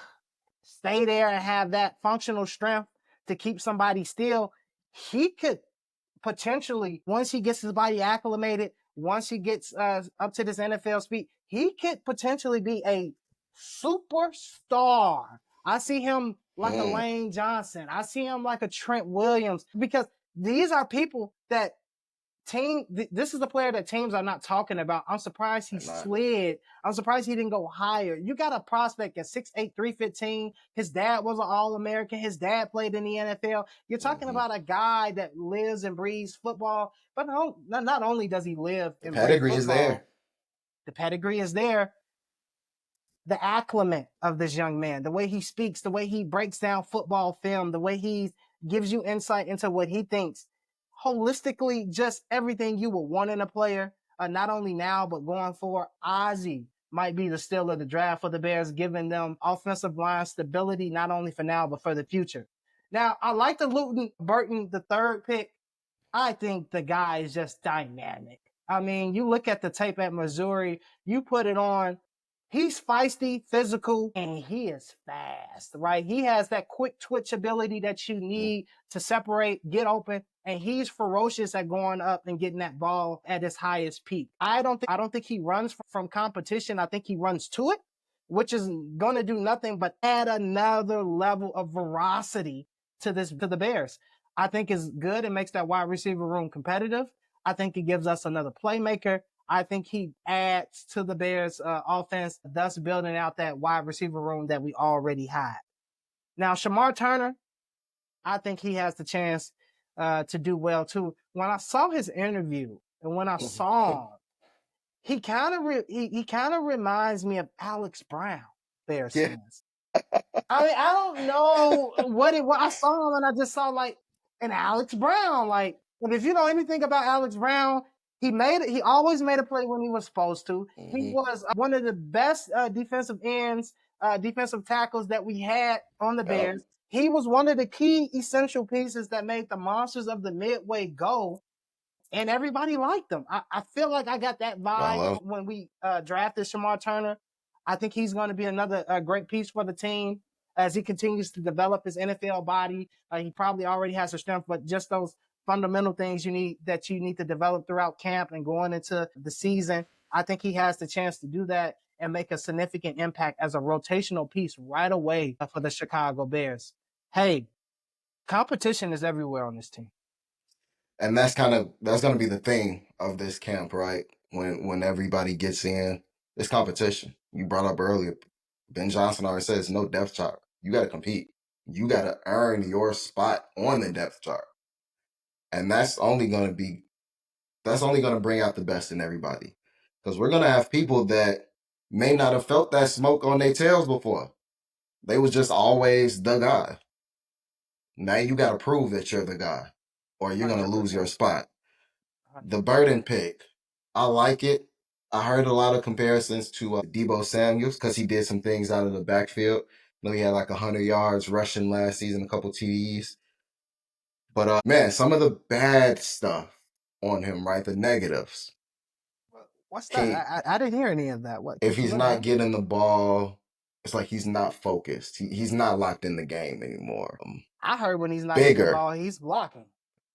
stay there and have that functional strength to keep somebody still, he could potentially, once he gets his body acclimated, once he gets up to this NFL speed, he could potentially be a superstar. I see him like a Lane Johnson. I see him like a Trent Williams, because these are people that this is the player that teams are not talking about. I'm surprised he slid. I'm surprised he didn't go higher. You got a prospect at 6'8", 315. His dad was an All-American. His dad played in the NFL. You're talking about a guy that lives and breathes football, but not only does he live and breathe
Pedigree is there.
the pedigree is there. The acclimate of this young man, the way he speaks, the way he breaks down football film, the way he gives you insight into what he thinks, holistically, just everything you would want in a player, not only now, but going forward. Ozzie might be the steal of the draft for the Bears, giving them offensive line stability, not only for now, but for the future. Now, I like the Luton Burton, the third pick. I think the guy is just dynamic. I mean, you look at the tape at Missouri, you put it on, he's feisty, physical, and he is fast, right? He has that quick twitch ability that you need to separate, get open, and he's ferocious at going up and getting that ball at his highest peak. I don't think he runs from competition. I think he runs to it, which is going to do nothing but add another level of veracity to the Bears. I think is good. It makes that wide receiver room competitive. I think it gives us another playmaker. I think he adds to the Bears' offense, thus building out that wide receiver room that we already had. Now, Shamar Turner, I think he has the chance to do well too. When I saw his interview and when I saw him, he kind of reminds me of Alex Brown, Bears fans. I mean, I don't know what it was. I saw him and I just saw like an Alex Brown. Like, and if you know anything about Alex Brown, he always made a play when he was supposed to. He was one of the best defensive ends, defensive tackles that we had on the Bears. He was one of the key essential pieces that made the Monsters of the Midway go, and everybody liked him. I feel like I got that vibe when we drafted Shamar Turner. I think he's going to be another great piece for the team as he continues to develop his NFL body. He probably already has the strength, but just those fundamental things you need to develop throughout camp and going into the season. I think he has the chance to do that and make a significant impact as a rotational piece right away for the Chicago Bears. Hey, competition is everywhere on this team.
And that's going to be the thing of this camp, right? When everybody gets in, it's competition. You brought up earlier, Ben Johnson always says no depth chart. You got to compete. You got to earn your spot on the depth chart, and that's only going to bring out the best in everybody, because we're going to have people that may not have felt that smoke on their tails before. They was just always the guy. Now you got to prove that you're the guy, or you're going to lose your spot. The Burden pick, I like it. I heard a lot of comparisons to Debo Samuels because he did some things out of the backfield. I know he had like 100 yards rushing last season, a couple TDs. But man, some of the bad stuff on him, right? The negatives.
What's that? I didn't hear any of that. What?
If he's not getting the ball, it's like he's not focused. He's not locked in the game anymore.
I heard when he's not getting the ball, he's blocking.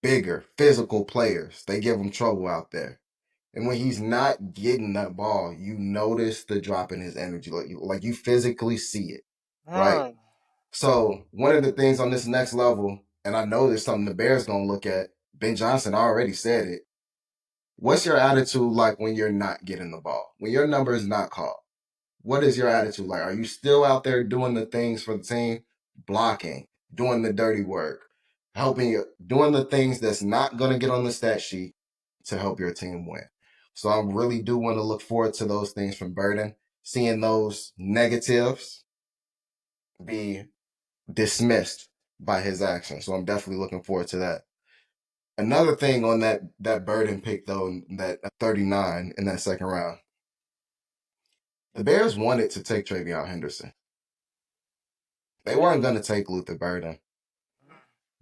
Bigger, physical players, they give him trouble out there. And when he's not getting that ball, you notice the drop in his energy. Like you physically see it, right? So one of the things on this next level, and I know there's something the Bears going to look at, Ben Johnson already said it. What's your attitude like when you're not getting the ball? When your number is not called? What is your attitude like? Are you still out there doing the things for the team? Blocking, doing the dirty work, helping you, doing the things that's not going to get on the stat sheet to help your team win. So I really do want to look forward to those things from Burden, seeing those negatives be dismissed by his actions. So I'm definitely looking forward to that. Another thing on that Burden pick, though, that 39 in that second round, the Bears wanted to take Travion Henderson. They weren't going to take Luther Burden.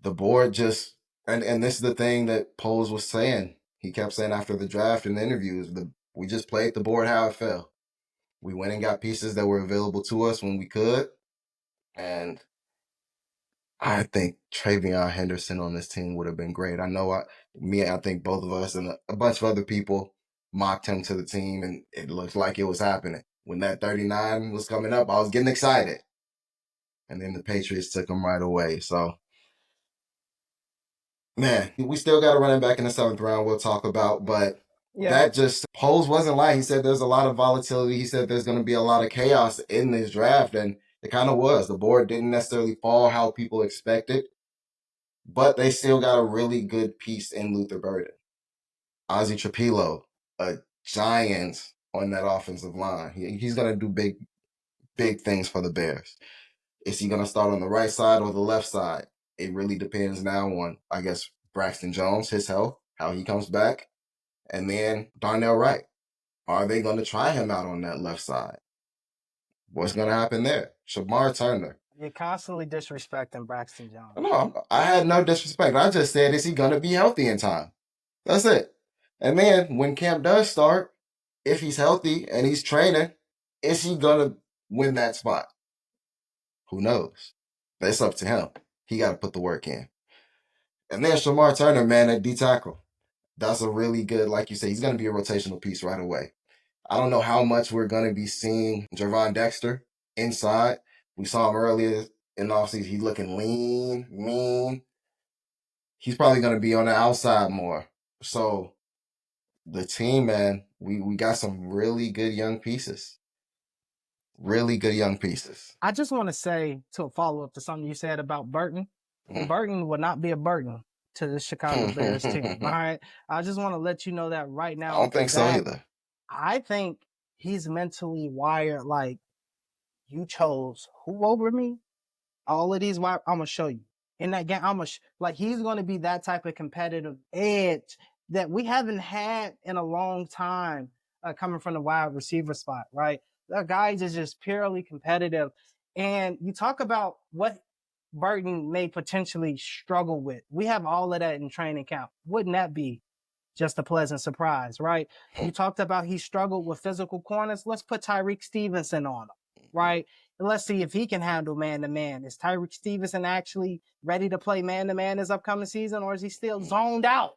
The board just, and this is the thing that Poles was saying. He kept saying after the draft in the interviews, we just played the board how it fell. We went and got pieces that were available to us when we could. And I think Travion Henderson on this team would have been great. I think both of us and a bunch of other people mocked him to the team, and it looked like it was happening. When that 39 was coming up, I was getting excited. And then the Patriots took him right away. So, man, we still got a running back in the seventh round we'll talk about, but
Yeah.
that just, Poles wasn't lying. He said there's a lot of volatility. He said there's going to be a lot of chaos in this draft, and it kind of was. The board didn't necessarily fall how people expected, but they still got a really good piece in Luther Burden. Ozzy Trapilo, a giant on that offensive line. He's going to do big things for the Bears. Is he going to start on the right side or the left side? It really depends now on, I guess, Braxton Jones, his health, how he comes back, and then Darnell Wright. Are they going to try him out on that left side? What's going to happen there? Shamar Turner.
You're constantly disrespecting Braxton Jones.
No, I had no disrespect. I just said, is he going to be healthy in time? That's it. And then when camp does start, if he's healthy and he's training, is he going to win that spot? Who knows? That's up to him. He got to put the work in. And then Shamar Turner, man, at D tackle. That's a really good, like you say, he's going to be a rotational piece right away. I don't know how much we're going to be seeing Jervon Dexter inside. We saw him earlier in the offseason. He's looking lean, mean. He's probably going to be on the outside more. So the team, man, we got some really good young pieces. Really good young pieces.
I just want to say to a follow up to something you said about Burton.
Mm.
Burton will not be a burden to the Chicago Bears team. All right. I just want to let you know that right
I
now
don't
off the
think so
bat.
either.
I think he's mentally wired like you chose who over me? All of these, I'm gonna show you in that game. Like he's gonna be that type of competitive edge that we haven't had in a long time, coming from the wide receiver spot, right? The guys is just purely competitive, and you talk about what Burton may potentially struggle with. We have all of that in training camp. Wouldn't that be just a pleasant surprise, right? You talked about he struggled with physical corners. Let's put Tyreek Stevenson on him, right? And let's see if he can handle man to man. Is Tyreek Stevenson actually ready to play man to man this upcoming season, or is he still zoned out?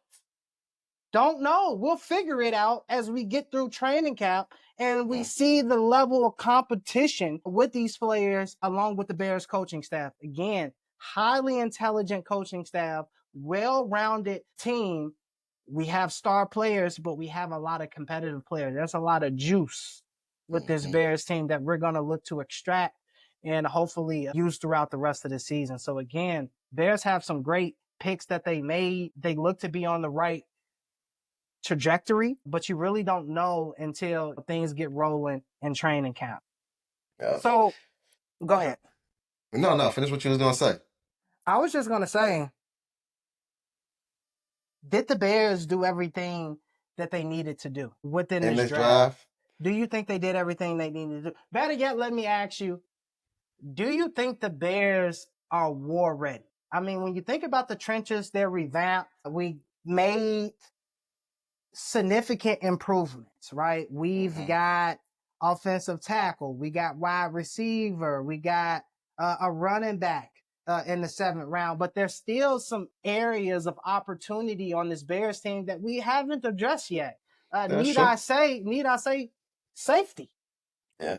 Don't know. We'll figure it out as we get through training camp and we see the level of competition with these players along with the Bears coaching staff. Again, highly intelligent coaching staff, well-rounded team. We have star players, but we have a lot of competitive players. There's a lot of juice with this
Mm-hmm.
Bears team that we're going to look to extract and hopefully use throughout the rest of the season. So again, Bears have some great picks that they made. They look to be on the right trajectory, but you really don't know until things get rolling in training camp.
Yeah.
So go ahead.
No, finish what you was gonna say.
I was just going to say, did the Bears do everything that they needed to do within
In
this
this
draft?
drive,
Do you think they did everything they needed to do? Better yet, let me ask you, do you think the Bears are war ready? I mean, when you think about the trenches, they're revamped. We made significant improvements, right? We've got offensive tackle, we got wide receiver, we got a running back in the seventh round, but there's still some areas of opportunity on this Bears team that we haven't addressed yet.
that's true.
Need I say, safety?
Yeah,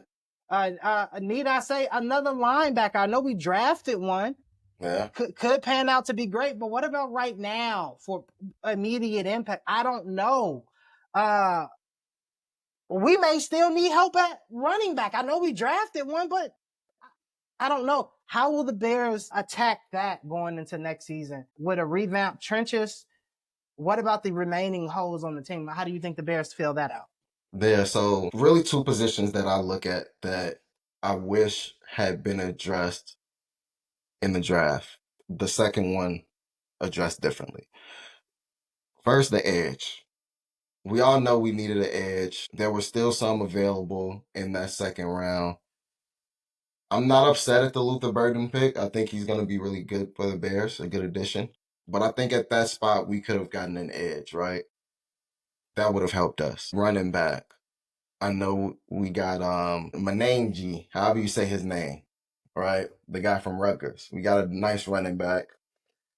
Need I say another linebacker? I know we drafted one,
yeah.
could pan out to be great, but what about right now for immediate impact? I don't know. Uh, we may still need help at running back. I know we drafted one, but I don't know. How will the Bears attack that going into next season with a revamped trenches? What about the remaining holes on the team? How do you think the Bears fill that out?
There. So really two positions that I look at that I wish had been addressed in the draft. The second one addressed differently. First, the edge. We all know we needed an edge. There were still some available in that second round. I'm not upset at the Luther Burden pick. I think he's going to be really good for the Bears, a good addition. But I think at that spot we could have gotten an edge, right? That would have helped us. Running back. I know we got Manangi, however you say his name, right? The guy from Rutgers. We got a nice running back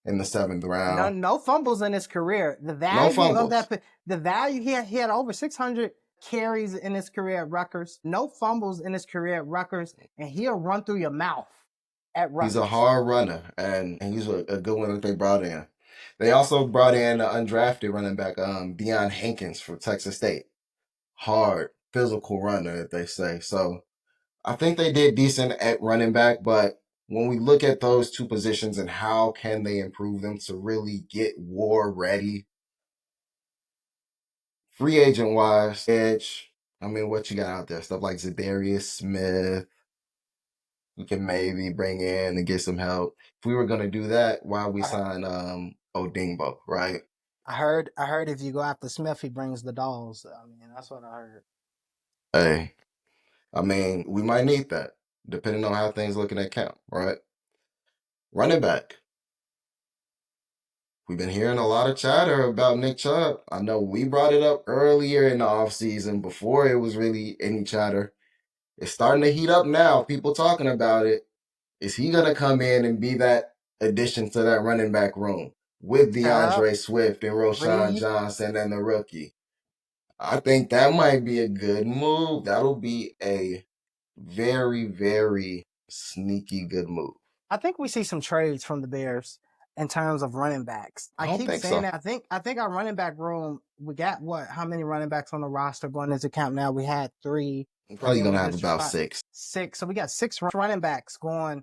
in the seventh
No,
round.
no fumbles in his career. The
No
value of
fumbles.
that, the value he had over 600 carries in his career at Rutgers. No fumbles in his career at Rutgers, and he'll run through your mouth at
He's a
Rutgers.
hard runner, and he's a good one that they brought in. They also brought in an undrafted running back, Deion Hankins from Texas State. Hard, physical runner, that they say. So I think they did decent at running back, but when we look at those two positions and how can they improve them to really get war ready, free agent wise, edge. I mean, what you got out there? Stuff like Zadarius Smith, you can maybe bring in and get some help. If we were gonna do that, why we
I,
sign Odingbo, right?
I heard if you go after Smith, he brings the dolls. I mean, that's what I heard.
Hey, I mean, we might need that, depending on how things looking at camp, right? Running back. We've been hearing a lot of chatter about Nick Chubb. I know we brought it up earlier in the offseason before it was really any chatter. It's starting to heat up now. People talking about it. Is he going to come in and be that addition to that running back room with
Chubb,
DeAndre Swift and Roshan
3
Johnson and the rookie? I think that might be a good move. That'll be a very, very sneaky good move.
I think we see some trades from the Bears in terms of running backs.
I
I
don't
keep
think
saying
so.
that. I think our running back room, we got what? How many running backs on the roster going into camp now? We had 3,
I'm
and
probably
then
going
we
to have
just
about
five,
six.
6. So we got 6 running backs going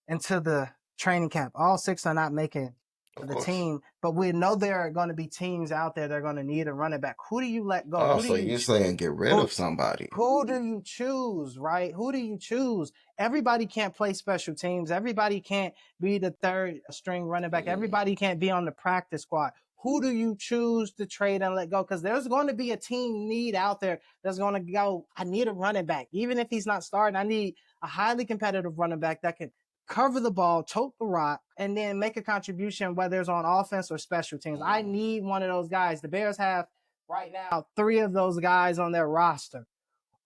into the training camp. All 6 are not making
Of
the
course.
team, but we know there are going to be teams out there that are going to need a running back. Who do you let go?
Oh,
Who do
so
you
you're saying get rid
who
of somebody.
who do you choose, right? Who do you choose? Everybody can't play special teams. Everybody can't be the third string running back.
Mm,
Everybody can't be on the practice squad. Who do you choose to trade and let go? Because there's going to be a team need out there that's going to go, I need a running back. Even if he's not starting, I need a highly competitive running back that can cover the ball, tote the rock, and then make a contribution, whether it's on offense or special teams. I
mm.
need one of those guys. The Bears have right now 3 of those guys on their roster.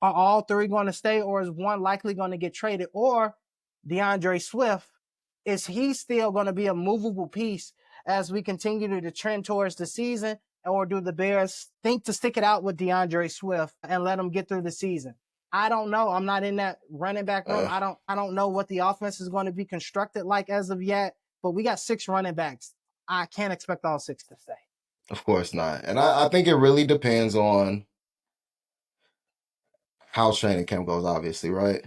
Are all 3 going to stay, or is one likely going to get traded? Or DeAndre Swift, is he still going to be a movable piece as we continue to trend towards the season? Or do the Bears think to stick it out with DeAndre Swift and let him get through the season? I don't know. I'm not in that running back room.
Uh,
I don't know what the offense is going to be constructed like as of yet. But we got 6 running backs. I can't expect all 6 to stay.
of course not. And I think it really depends on how training camp goes, obviously, right?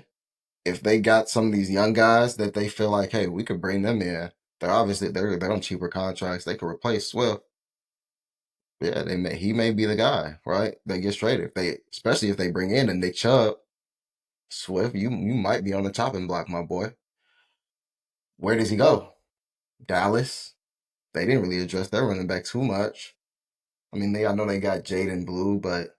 If they got some of these young guys that they feel like, hey, we could bring them in. They're on cheaper contracts. They could replace Swift. Yeah, he may be the guy, right? That gets traded. If they especially if they bring in a Nick Chubb, Swift, you might be on the chopping block, my boy. Where does he go? Dallas. They didn't really address their running back too much. I know they got Jaden Blue, but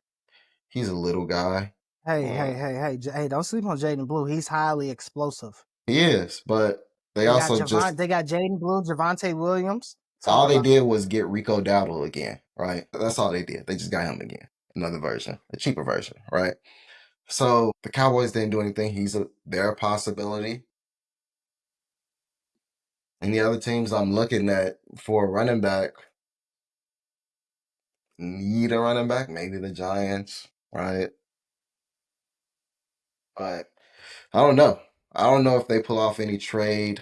he's a little guy. Uh,
Hey! Don't sleep on Jaden Blue. He's highly explosive.
he is, but they
They got
also just
They got Jaden Blue, Javante Williams. Talk
all they
about
did was get Rico Dowdle again, right? That's all they did. They just got him again, another version, a cheaper version, right? So the Cowboys didn't do anything. They're a possibility. And the other teams I'm looking at for a running back need a running back, maybe the Giants, right? But I don't know. I don't know if they pull off any trade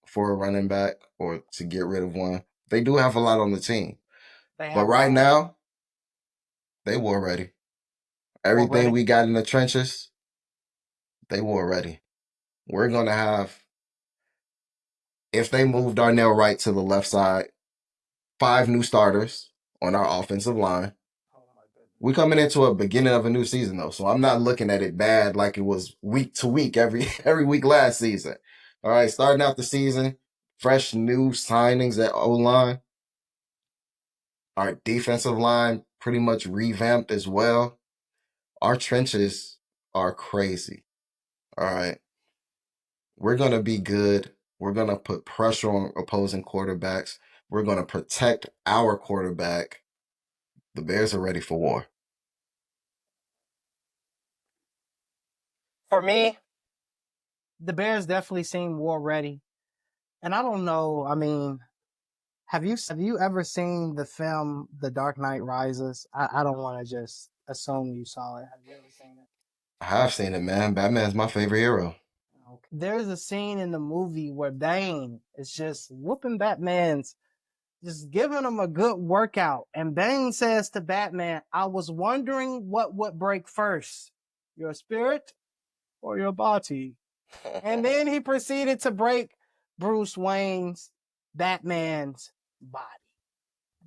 for a running back or to get rid of one. They do have a lot on the team.
they
But
have a
right
lot
now, they war ready. Everything
already.
we got in the trenches, they war ready. We're going to have, if they move Darnell Wright to the left side, 5 new starters on our offensive line.
Oh my goodness.
We coming into a beginning of a new season though, so I'm not looking at it bad like it was week to week every every week last season. All right, starting out the season, fresh new signings at O line. Our defensive line pretty much revamped as well. Our trenches are crazy. All right. We're going to be good. We're going to put pressure on opposing quarterbacks. We're going to protect our quarterback. The Bears are ready for war.
For me, the Bears definitely seem war ready. And I don't know, I mean, have you ever seen the film The Dark Knight Rises? I don't want to just assume you saw it. Have you ever seen it?
I have seen it, man. Batman's my favorite hero.
Okay. There's a scene in the movie where Bane is just whooping Batman's, just giving him a good workout. And Bane says to Batman, I was wondering what would break first, your spirit or your body? And then he proceeded to break Bruce Wayne's, Batman's body.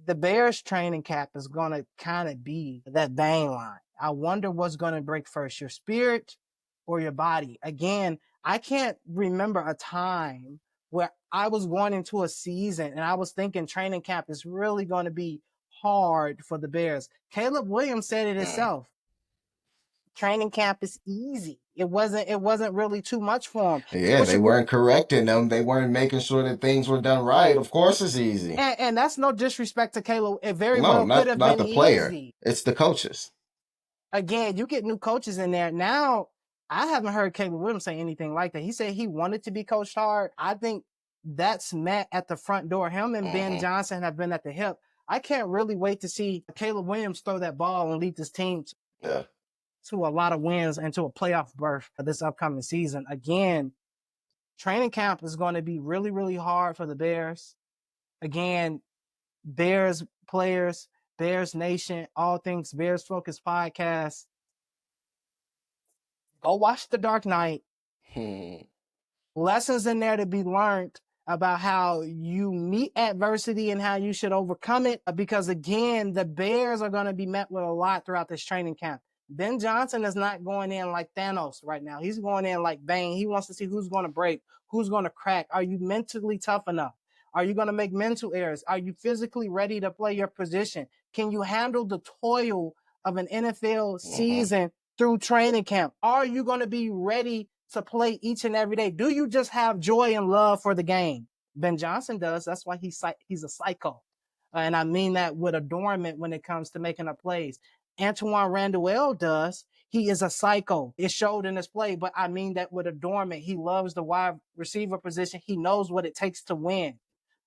The Bears training camp is going to kind of be that bang line. I wonder what's going to break first, your spirit or your body. Again, I can't remember a time where I was going into a season and I was thinking training camp is really going to be hard for the Bears. Caleb Williams said it himself. Training camp is easy. It wasn't really too much for him.
Yeah, they weren't correcting them. They weren't making sure that things were done right. Of course, it's easy.
And that's no disrespect to Caleb. It very
No,
well could have
not
been
the player.
easy.
It's the coaches.
Again, you get new coaches in there. Now, I haven't heard Caleb Williams say anything like that. He said he wanted to be coached hard. I think that's met at the front door. Him and Ben Johnson have been at the hip. I can't really wait to see Caleb Williams throw that ball and lead this team to a lot of wins and to a playoff berth this upcoming season. Again, training camp is going to be really, really hard for the Bears. Again, Bears players, Bears Nation, all things Bears Focus podcast. Go watch The Dark Knight. Lessons in there to be learned about how you meet adversity and how you should overcome it. Because again, the Bears are going to be met with a lot throughout this training camp. Ben Johnson is not going in like Thanos right now. He's going in like Bane. He wants to see who's going to break, who's going to crack. Are you mentally tough enough? Are you going to make mental errors? Are you physically ready to play your position? Can you handle the toil of an NFL season through training camp? Are you going to be ready to play each and every day? Do you just have joy and love for the game? Ben Johnson does. That's why he's a psycho. And I mean that with adornment when it comes to making up plays. Antoine Randall does. He is a psycho. It showed in his play, but I mean that with adornment. He loves the wide receiver position. He knows what it takes to win.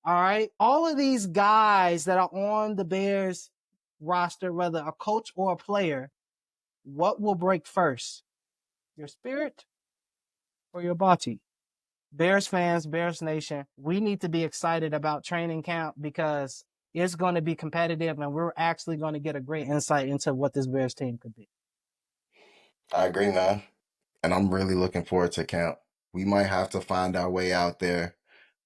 All right. All of these guys that are on the Bears roster, whether a coach or a player, what will break first? Your spirit or your body? Bears fans, Bears Nation, we need to be excited about training camp because it's going to be competitive and we're actually going to get a great insight into what this Bears team could be.
I agree, man. And I'm really looking forward to camp. We might have to find our way out there,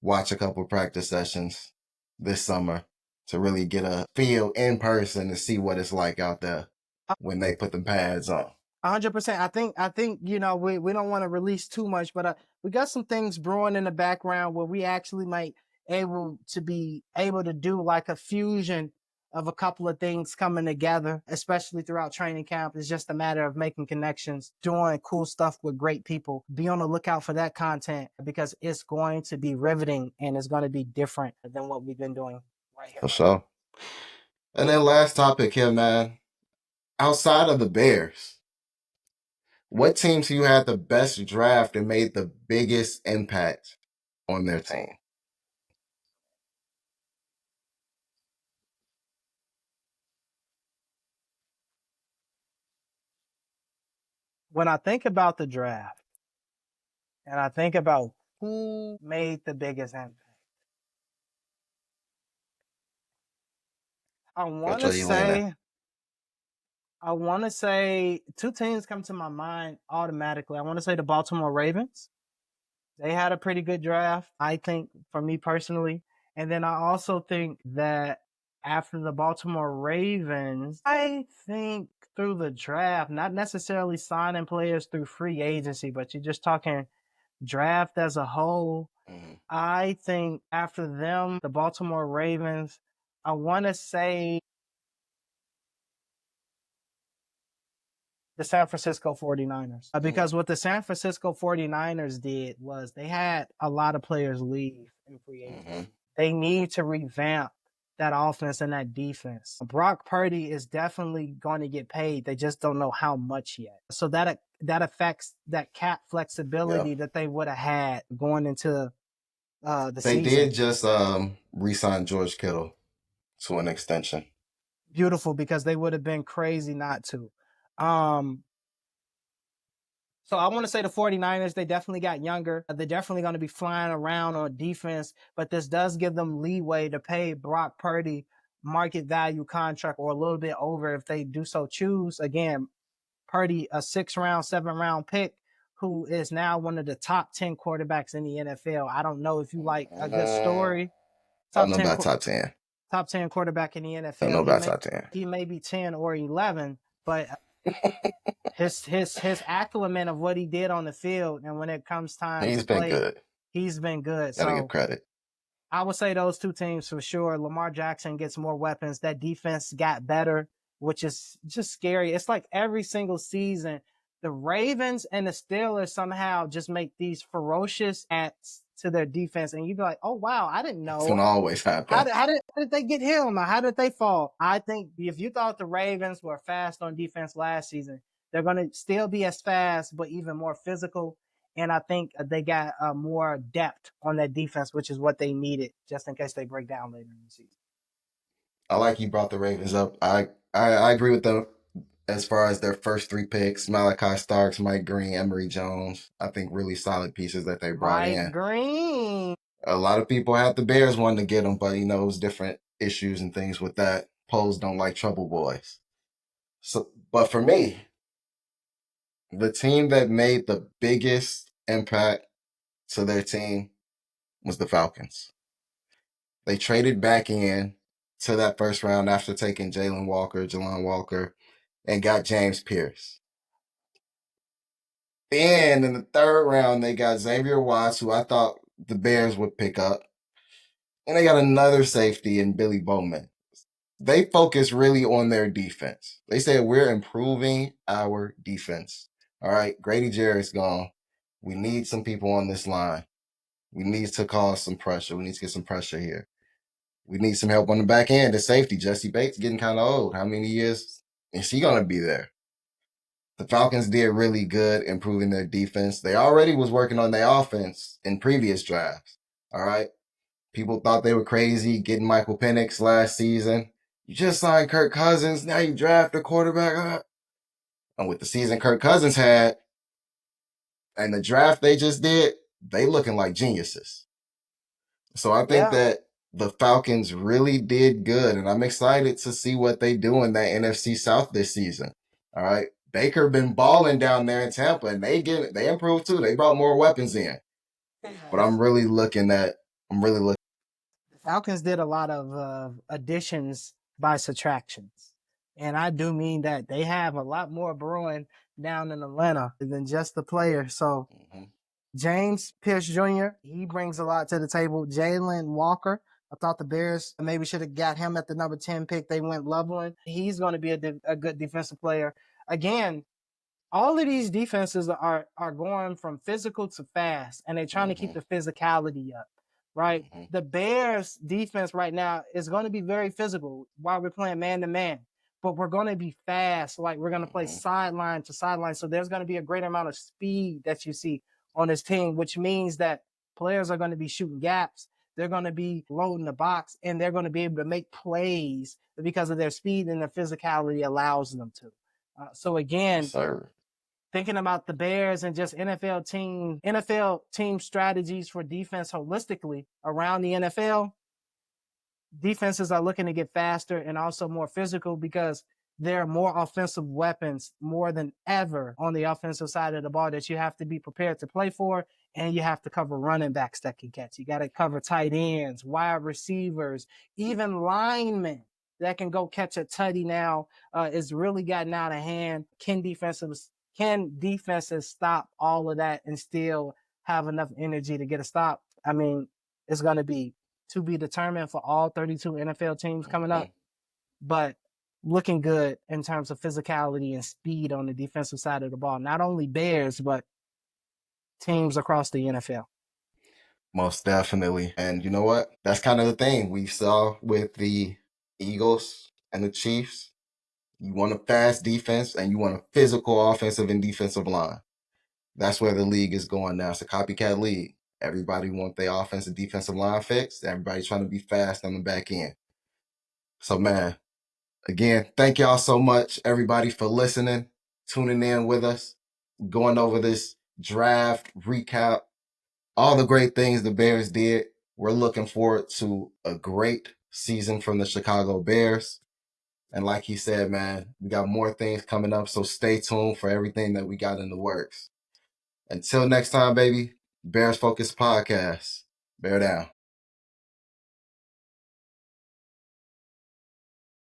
watch a couple practice sessions this summer to really get a feel in person to see what it's like out there when they put the pads on.
100%. I think we don't want to release too much, but we got some things brewing in the background where we actually might be able to do like a fusion of a couple of things coming together, especially throughout training camp. It's just a matter of making connections, doing cool stuff with great people. Be on the lookout for that content because it's going to be riveting and it's going to be different than what we've been doing right here.
For sure. And then last topic here, man. Outside of the Bears, what teams you had the best draft and made the biggest impact on their team?
When I think about the draft and I think about who made the biggest impact, I want
Which
to
are you leaning?
say I want to say two teams come to my mind automatically. I want to say the Baltimore Ravens. They had a pretty good draft, I think, for me personally. And then I also think that after the Baltimore Ravens, I think through the draft, not necessarily signing players through free agency, but you're just talking draft as a whole. I think after them, the Baltimore Ravens, I want to say The San Francisco 49ers. Because what the San Francisco 49ers did was they had a lot of players leave in free agency. They need to revamp that offense and that defense. Brock Purdy is definitely going to get paid. They just don't know how much yet. So that affects that cap flexibility that they would have had going into the
They
season.
did just re-sign George Kittle to an extension.
Beautiful, because they would have been crazy not to. So I want to say the 49ers, they definitely got younger. They're definitely going to be flying around on defense, but this does give them leeway to pay Brock Purdy market value contract or a little bit over if they do so choose. Again, Purdy, a 6-round, 7-round pick, who is now one of the top 10 quarterbacks in the NFL. I don't know if you like a good story.
I don't
Top
know
10,
about top 10.
top 10 quarterback in the
Don't know
NFL.
about top 10.
He may be 10 or 11, but his acclimate of what he did on the field and when it comes time
He's
to
been
play,
good.
he's been good.
Gotta give
So
credit.
I would say those two teams for sure. Lamar Jackson gets more weapons. That defense got better, which is just scary. It's like every single season, the Ravens and the Steelers somehow just make these ferocious acts to their defense. And you'd be like, oh, wow, I didn't
It's
know.
gonna always happen.
How did they get him? How did they fall? I think if you thought the Ravens were fast on defense last season, they're going to still be as fast, but even more physical. And I think they got more depth on that defense, which is what they needed just in case they break down later in the season.
I like you brought the Ravens up. I agree with them as far as their first three picks: Malachi Starks, Mike Green, Emory Jones. I think really solid pieces that they brought
Mike
in.
Green.
A lot of people had the Bears wanting to get them, but it was different issues and things with that. Poles don't like trouble boys. So, but for me, the team that made the biggest impact to their team was the Falcons. They traded back in to that first round after taking Jalon Walker, and got James Pierce. Then in the third round, they got Xavier Watts, who I thought the Bears would pick up. And they got another safety in Billy Bowman. They focus really on their defense. They said, we're improving our defense. All right, Grady Jarrett's gone. We need some people on this line. We need to cause some pressure. We need to get some pressure here. We need some help on the back end. The safety, Jesse Bates, getting kind of old. How many years is he going to be there? The Falcons did really good improving their defense. They already was working on their offense in previous drafts. All right. People thought they were crazy getting Michael Penix last season. You just signed Kirk Cousins. Now you draft a quarterback. And with the season Kirk Cousins had and the draft they just did, they looking like geniuses. So I think
Yeah.
that the Falcons really did good, and I'm excited to see what they do in that NFC South this season. All right, Baker been balling down there in Tampa, and they improved too. They brought more weapons in, but I'm really looking.
The Falcons did a lot of additions by subtractions. And I do mean that they have a lot more brewing down in Atlanta than just the player. So James Pierce Jr., he brings a lot to the table. Jalen Walker, I thought the Bears maybe should have got him at the number 10 pick. They went Loveland. He's going to be a good defensive player. Again, all of these defenses are going from physical to fast, and they're trying to keep the physicality up, right? The Bears defense right now is going to be very physical while we're playing man to man, but we're going to be fast. Like we're going to play sideline to sideline. So there's going to be a great amount of speed that you see on this team, which means that players are going to be shooting gaps. They're going to be loading the box, and they're going to be able to make plays because of their speed and their physicality allows them to. So
Yes,
again,
sir.
thinking about the Bears and just NFL team strategies for defense holistically around the NFL, defenses are looking to get faster and also more physical because there are more offensive weapons more than ever on the offensive side of the ball that you have to be prepared to play for, and you have to cover running backs that can catch. You got to cover tight ends, wide receivers, even linemen that can go catch a tutty now. It's really gotten out of hand. Can defenses stop all of that and still have enough energy to get a stop? I mean, it's going to be determined for all 32 NFL teams coming up. But looking good in terms of physicality and speed on the defensive side of the ball. Not only Bears, but teams across the NFL.
Most definitely. And you know what? That's kind of the thing we saw with the Eagles and the Chiefs. You want a fast defense and you want a physical offensive and defensive line. That's where the league is going now. It's a copycat league. Everybody want their offensive defensive line fixed. Everybody's trying to be fast on the back end. So man, again, thank y'all so much, everybody, for listening, tuning in with us, going over this draft recap, all the great things the Bears did. We're looking forward to a great season from the Chicago Bears. And like he said, man, we got more things coming up. So stay tuned for everything that we got in the works. Until next time, baby, Bears Focus Podcast. Bear down.